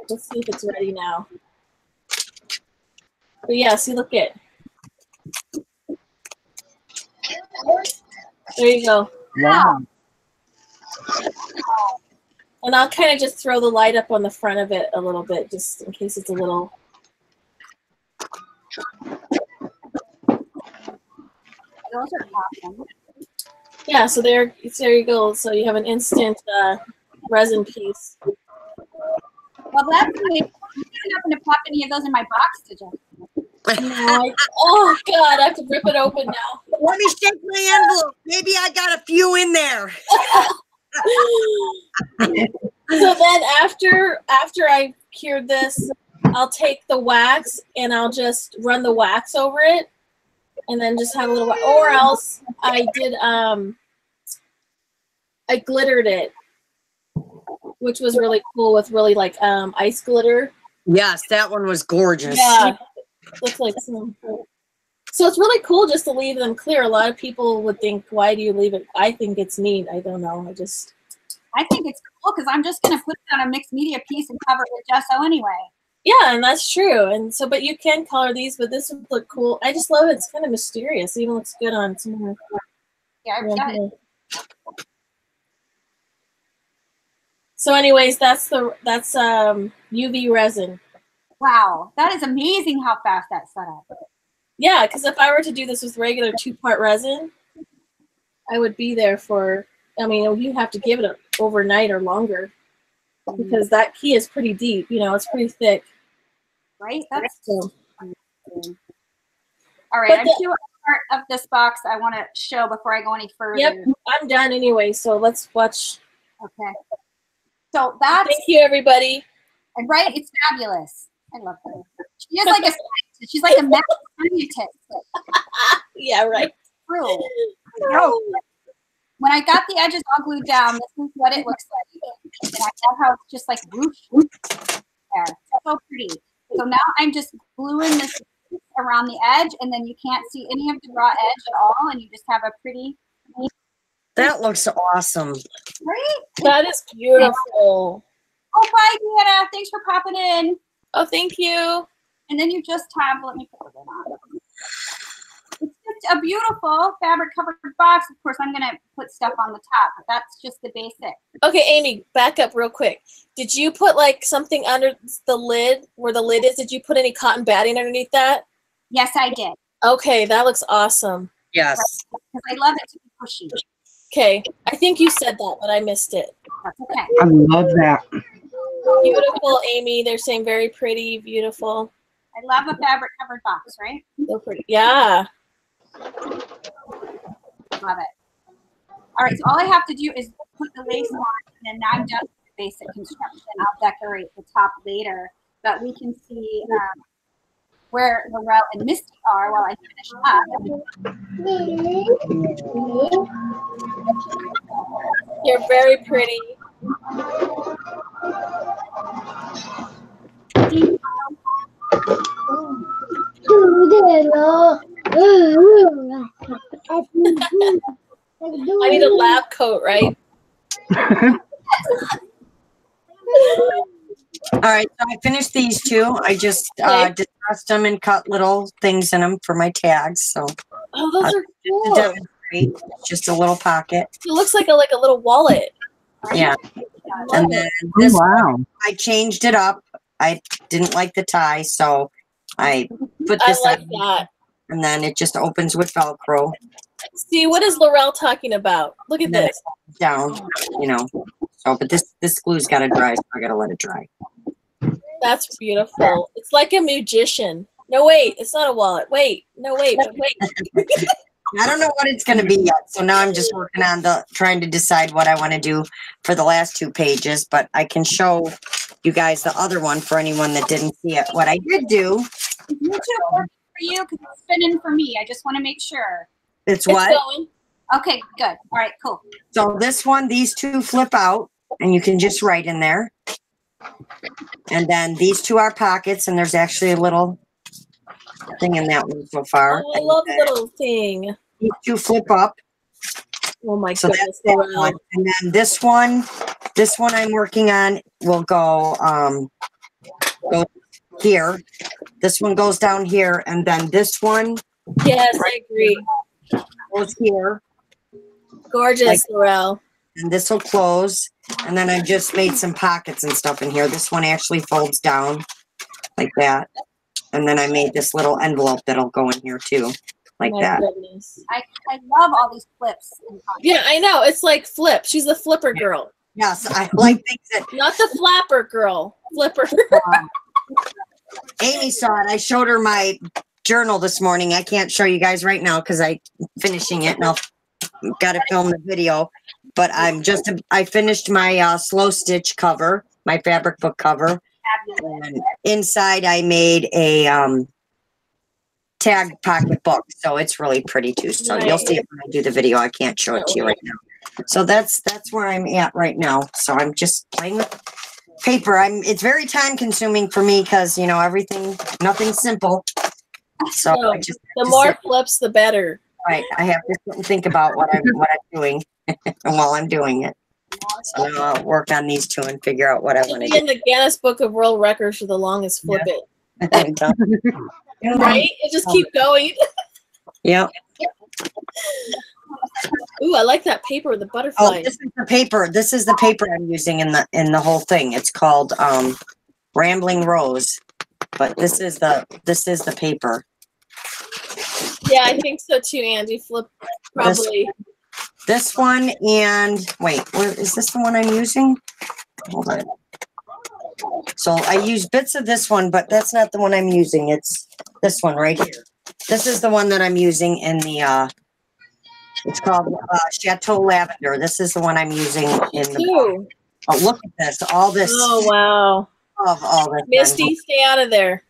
let's see if it's ready now. But yeah, see, look it. There you go. Wow. And I'll kind of just throw the light up on the front of it a little bit, just in case it's a little. Those are awesome. Yeah, so there you go. So you have an instant resin piece. Well, that's really. I didn't happen to pop any of those in my box, did you? No, oh God, I have to rip it open now. Let me shake my envelope. Maybe I got a few in there. So then after I cured this, I'll take the wax and I'll just run the wax over it, and then just have a little. Or else I did I glittered it, which was really cool with really ice glitter. Yes, that one was gorgeous. Yeah, looks like some. So it's really cool just to leave them clear. A lot of people would think, why do you leave it? I think it's neat. I don't know. I think it's cool because I'm just going to put it on a mixed media piece and cover it with gesso anyway. Yeah, and that's true. And so, but you can color these, but this would look cool. I just love it. It's kind of mysterious. It even looks good on some more. Yeah, I've got it. So anyways, that's UV resin. Wow, that is amazing how fast that's set up. Yeah, because if I were to do this with regular 2-part resin, I would be there for, you have to give it overnight or longer because that key is pretty deep. It's pretty thick. Right? That's cool. All right, I'm doing part of this box I want to show before I go any further. Yep, I'm done anyway, so let's watch. Okay. So that's... Thank you, everybody. And right, it's fabulous. I love her. She is like a scientist. She's like a Yeah, right. True. No. When I got the edges all glued down, this is what it looks like. And I love how it's just like whoosh, whoosh there. It's so pretty. So now I'm just gluing this around the edge, and then you can't see any of the raw edge at all, and you just have a pretty. That looks awesome. Right? That is beautiful. Oh, bye, Deanna. Thanks for popping in. Oh, thank you. And then you just have, let me put it on. It's just a beautiful fabric covered box. Of course, I'm going to put stuff on the top, but that's just the basic. Okay, Amy, back up real quick. Did you put like something under the lid where the lid is? Did you put any cotton batting underneath that? Yes, I did. Okay, that looks awesome. Yes. Because I love it to be pushy. Okay, I think you said that, but I missed it. That's okay. I love that. Beautiful, Amy. They're saying very pretty, beautiful. I love a fabric covered box, right? So pretty. Yeah. Love it. All right, so all I have to do is put the lace on, and then I'm done with the basic construction. I'll decorate the top later, but we can see where Laurel and Misty are while I finish up. You're very pretty. I need a lab coat, right? All right, so I finished these two. I just discussed them and cut little things in them for my tags. So Oh, those are to cool. demonstrate, just a little pocket. It looks like a little wallet. Yeah. And then this Wow. one, I changed it up. I didn't like the tie, so I put I this like on, that. and then it just opens with Velcro See, what is Laurel talking about? Look at and then this. down, you know. So, but this glue's got to dry, so I got to let it dry. That's beautiful. It's like a magician. No, wait, it's not a wallet. Wait, no, wait, but wait. I don't know what it's going to be yet, so now I'm just working on trying to decide what I want to do for the last two pages, but I can show you guys the other one for anyone that didn't see it. What I did do, You two work for you because it's spinning for me. I just want to make sure. it's It's what? going. Okay, good. All right, cool. So this one, these two flip out, and you can just write in there. And then these two are pockets, and there's actually a little thing in that one so far. Oh, I love the little thing. These two flip up. Oh my So goodness, that's that Laurel. one. And then this one I'm working on will go here. This one goes down here, and then this one Yes, I agree. goes here, Gorgeous, Laurel. and this will close. And then I just made some pockets and stuff in here. This one actually folds down like that. And then I made this little envelope that'll go in here too, like My that. goodness. I love all these flips. Yeah, I know. It's like Flip. She's the flipper girl. Yes, I like things that Not the flapper girl. Flipper. Amy saw it. I showed her my journal this morning. I can't show you guys right now because I'm finishing it and I'll got to film the video. But I finished my slow stitch cover, my fabric book cover. And inside I made a tag pocket book. So it's really pretty too. So you'll see it when I do the video. I can't show it to you right now. So that's where I'm at right now. So I'm just playing with paper. It's very time consuming for me because, you know, nothing's simple. So No, I just the more flips, the better. right. I have to sit and think about what I'm doing and while I'm doing it. So now I'll work on these two and figure out what I It'll want to be do. in the Guinness Book of World Records for the longest flip it. I'm done. Right? It just keep going. Yep. Ooh, I like that paper with the Oh, butterflies. this is the paper. This is the paper I'm using in the whole thing. It's called Rambling Rose. But this is the paper. Yeah, I think so too, Andy. Flip probably. This one and wait, where is this the one I'm using? Hold on. So I use bits of this one, but that's not the one I'm using. It's this one right here. This is the one that I'm using in the it's called Chateau Lavender. This is the one I'm using in the Ooh. Oh, look at this. All this Oh wow. of all this. Misty, stay out of there.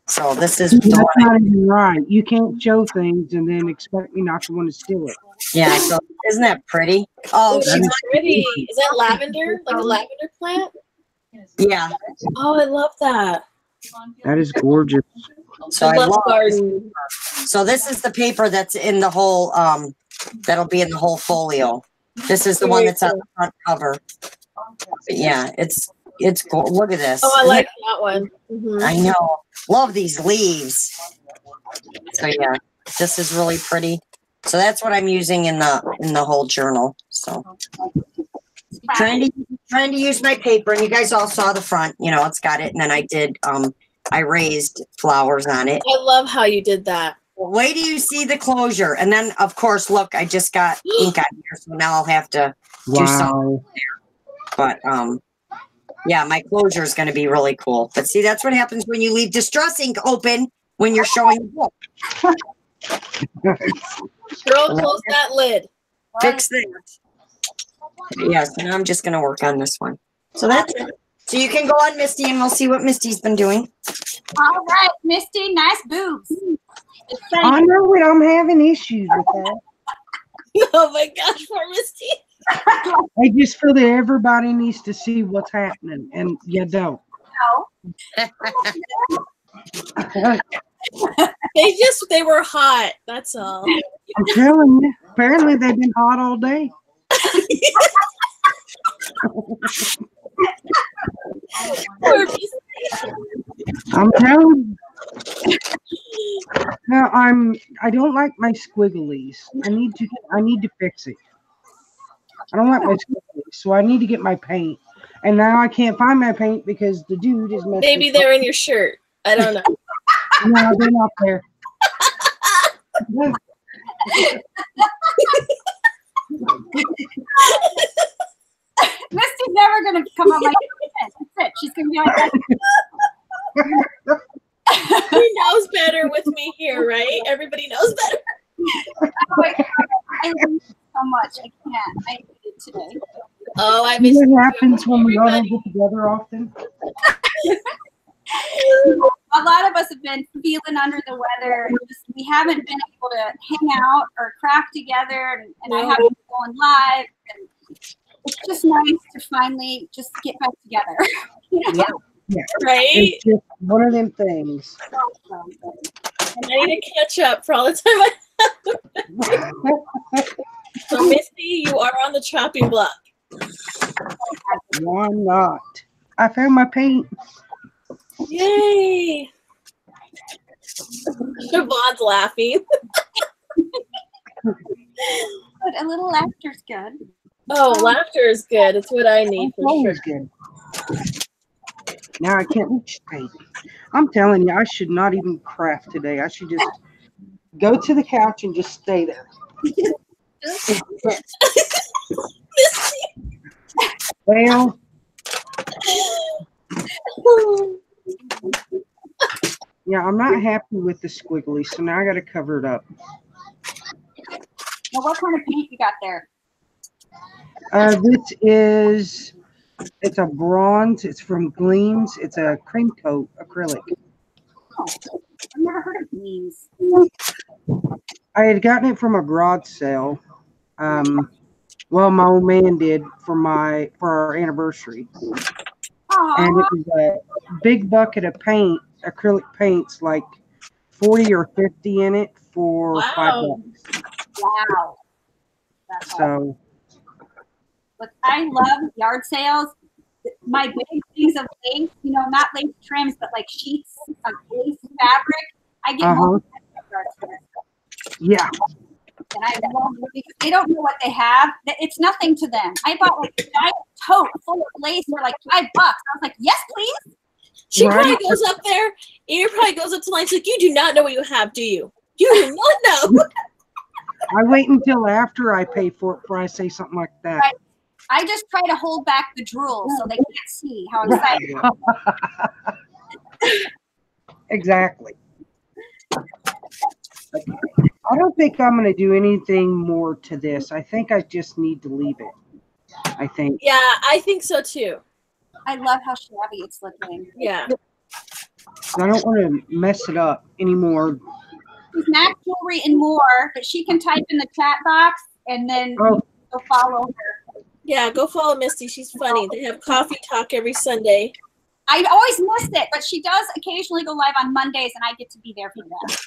So this is the That's one. not even right. You can't show things and then expect me not to want to steal it. Yeah, so isn't that pretty? Oh, Ooh, she's that's pretty. Is that lavender? Like a lavender plant? yeah. Oh, I love that. That is gorgeous. So I love this. garden. So this is the paper that's in the whole that'll be in the whole folio. This is the one that's on the front cover. But yeah, it's look at this. Oh, I like that one. I know. Love these leaves. So yeah, this is really pretty. So that's what I'm using in the whole journal. So trying to use my paper, and you guys all saw the front. You know, it's got it, and then I raised flowers on it. I love how you did that. Wait till you see the closure, and then of course, look, I just got ink on here, so now I'll have to do something there. But yeah, my closure is going to be really cool. But see, that's what happens when you leave distress ink open when you're showing the book. Girl, close that lid. Fix that. Yes, and I'm just going to work on this one. So that's it. So you can go on Misty, and we'll see what Misty's been doing. All right, Misty, nice boobs. I know it. I'm having issues with that. Oh my gosh, poor Misty. I just feel that everybody needs to see what's happening, and you don't. They were hot. That's all. I'm telling you. Apparently, they've been hot all day. I'm telling you. No, I don't like my squigglies. I need to fix it. I don't like my squigglies, so I need to get my paint. And now I can't find my paint because the dude is messing. Maybe they're in your shirt. I don't know. No, they're not there. Misty's never gonna come on my that's it. She's gonna be like that. He knows better with me here, right? Everybody knows better. Oh my God. I love you so much. I can't. I need it today. Oh, I miss What happens when we all don't get together often? A lot of us have been feeling under the weather. We haven't been able to hang out or craft together, and I haven't been going live. And it's just nice to finally just get back together. You know? Yeah. right? It's just one of them things. And I need to catch up for all the time I have. So, Misty, you are on the chopping block. Why not? I found my paint. Yay! Siobhan's laughing. But a little laughter's good. Oh, laughter is good. It's what I need for sure. Always good. Now I can't reach the paint. I'm telling you, I should not even craft today. I should just go to the couch and just stay there. Well, yeah, I'm not happy with the squiggly, so now I got to cover it up. Now, what kind of paint you got there? It's a bronze. It's from Gleams. It's a cream coat acrylic. Oh, I've never heard of these. I had gotten it from a garage sale. Well, my old man did for our anniversary. Aww. And it was a big bucket of paint, acrylic paints, like 40 or 50 in it for $5. Wow. That's awesome. So, Look, I love yard sales. My big things of lace, not lace trims, but like sheets of lace fabric. I get more of that yard sales. yeah. And I love it because they don't know what they have. It's nothing to them. I bought like a giant tote full of lace for like $5. I was like, yes, please. She probably goes up there. Ear probably goes up to line. She's like, you do not know what you have, do you? You do not know. I wait until after I pay for it before I say something like that. Right. I just try to hold back the drool so they can't see how excited I am. Exactly. I don't think I'm going to do anything more to this. I think I just need to leave it. I think. Yeah, I think so too. I love how shabby it's looking. Yeah. I don't want to mess it up anymore. She's Mac Jewelry and More, but she can type in the chat box and then go follow her. Yeah, go follow Misty. She's funny. They have coffee talk every Sunday. I always miss it, but she does occasionally go live on Mondays, and I get to be there for that.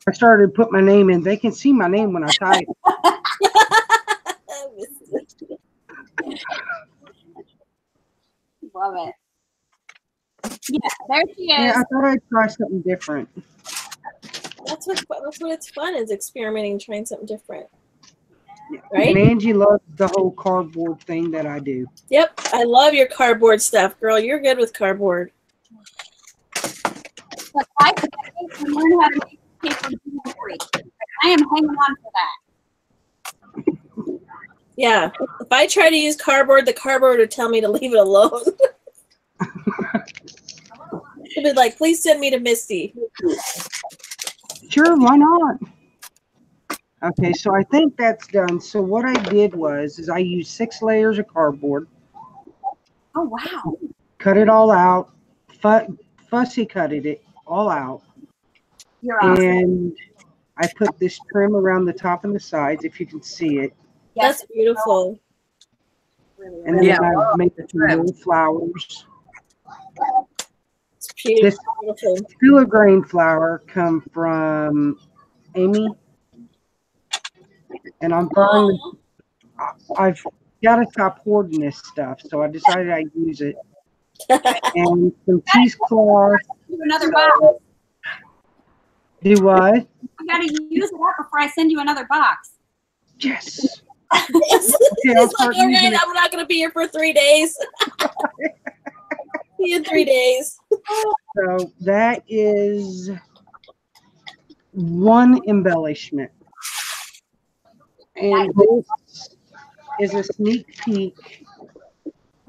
I started to put my name in. They can see my name when I type. Love it. Yeah, there she is. Yeah, I thought I'd try something different. That's what it's fun, is experimenting, trying something different. Right? And Angie loves the whole cardboard thing that I do. Yep, I love your cardboard stuff, girl. You're good with cardboard. But I can learn how to make paper jewelry. I am hanging on for that. Yeah, if I try to use cardboard, the cardboard would tell me to leave it alone. It'd be like, please send me to Misty. Sure, why not? Okay, so I think that's done. So what I did is I used 6 layers of cardboard. Oh, wow. Cut it all out. Fussy cutted it all out. You're awesome. And I put this trim around the top and the sides, if you can see it. Yes. That's beautiful. And then I made some little flowers. It's beautiful. This filigrane flower come from Amy. And I'm throwing I've got to stop hoarding this stuff, so I decided I'd use it. And some cheesecloth. Do another box. Do what? I got to use it up before I send you another box. Yes. It's like, all right, I'm not going to be here for 3 days. See you in 3 days. So that is one embellishment. And this is a sneak peek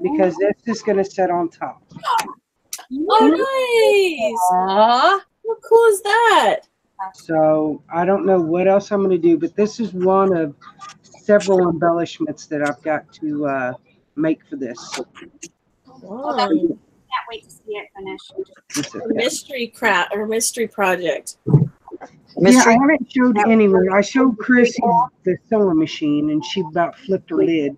because this is going to sit on top. Oh, nice. Aww. How cool is that? So I don't know what else I'm going to do, but this is one of several embellishments that I've got to make for this. Wow. Can't wait to see it finished. Mystery project. Yeah, I haven't showed anyone. I showed Chrissy the sewing machine, and she about flipped her lid.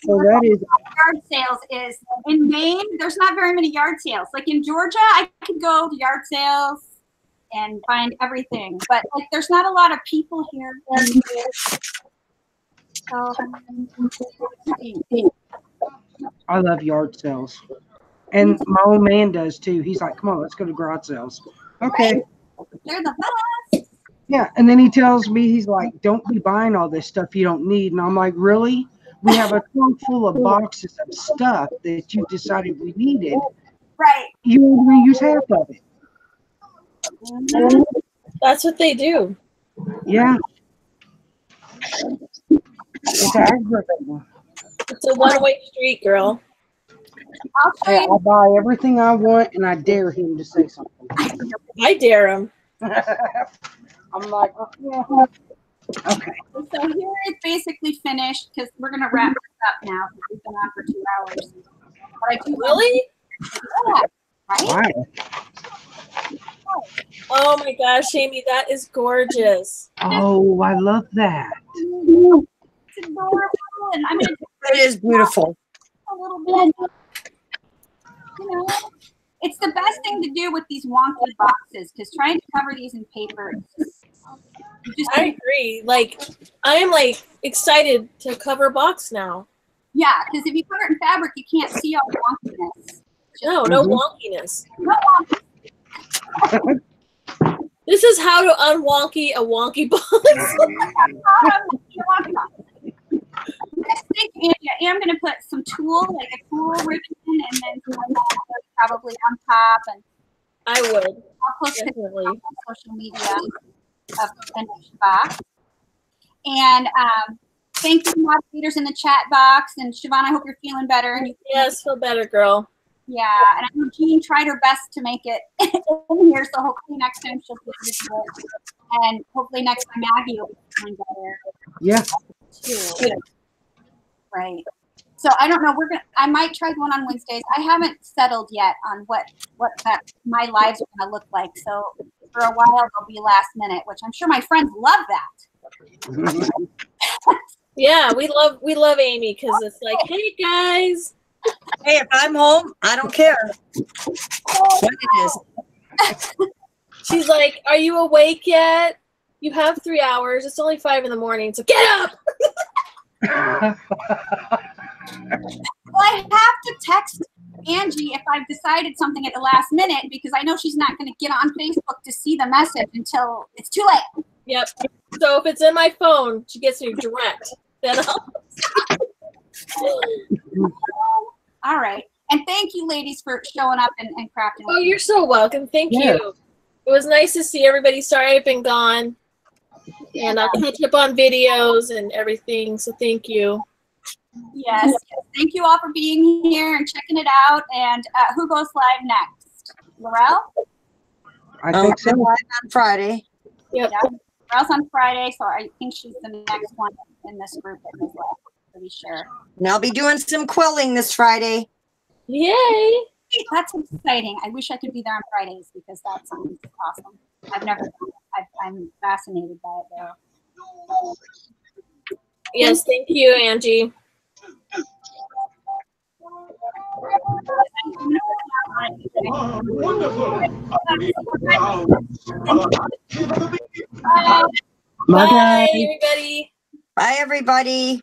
So that is yard sales is in Maine. There's not very many yard sales. Like in Georgia, I could go to yard sales and find everything, but like there's not a lot of people here. So, I love yard sales. And my old man does too. He's like, come on, let's go to garage sales. Okay. They're the best. Yeah. And then he tells me, he's like, don't be buying all this stuff you don't need. And I'm like, really? We have a trunk full of boxes of stuff that you decided we needed. Right. You only use half of it. Mm-hmm. That's what they do. Yeah. It's aggravating. It's a one-way street, girl. I'll buy everything I want, and I dare him to say something. I dare him. I'm like, yeah. Okay. So here it's basically finished because we're gonna wrap this up now. We've been on for 2 hours. But I do Really? Yeah, right? Oh my gosh, Amy, that is gorgeous. Oh, I love that. It's adorable, and I'm gonna do It is beautiful. a little bit. You know, it's the best thing to do with these wonky boxes because trying to cover these in paper. I agree. Like, I am like excited to cover a box now. Yeah, because if you cover it in fabric, you can't see all the wonkiness. No wonkiness. No wonkiness. This is how to unwonky a wonky box. I think I am going to put some tulle, like a tulle ribbon, and then some probably on top. And I would. I'll post it Definitely. on social media of the finished box. And thank you, moderators in the chat box. And Siobhan, I hope you're feeling better. And Yes, feel better, girl. Yeah, and I know Jean tried her best to make it in here, so hopefully next time she'll be able to do it. And hopefully next time Maggie will be feeling better. Yeah. Too. Right. So I don't know. I might try going on Wednesdays. I haven't settled yet on what my lives are going to look like. So for a while they'll be last minute, which I'm sure my friends love that. Yeah, we love Amy because it's like, hey guys. Hey, if I'm home, I don't care what it is. She's like, are you awake yet? You have 3 hours. It's only 5 in the morning, so get up. Well, I have to text Angie if I've decided something at the last minute because I know she's not going to get on Facebook to see the message until it's too late. Yep. So if it's in my phone, she gets me direct. Then All right. And thank you, ladies, for showing up and crafting. Oh, you're so welcome. Thank you. It was nice to see everybody. Sorry I've been gone. And I'll catch up on videos and everything. So thank you. Yes. Thank you all for being here and checking it out. And who goes live next? Laurel? I think so. On Friday. Yep. Yeah. Laurel's on Friday, so I think she's the next one in this group that goes live. Pretty sure. And I'll be doing some quilling this Friday. Yay. That's exciting. I wish I could be there on Fridays because that sounds awesome. I've never done it. I'm fascinated by it though. Yes, thank you, Angie. Bye, Bye, everybody. Bye, everybody.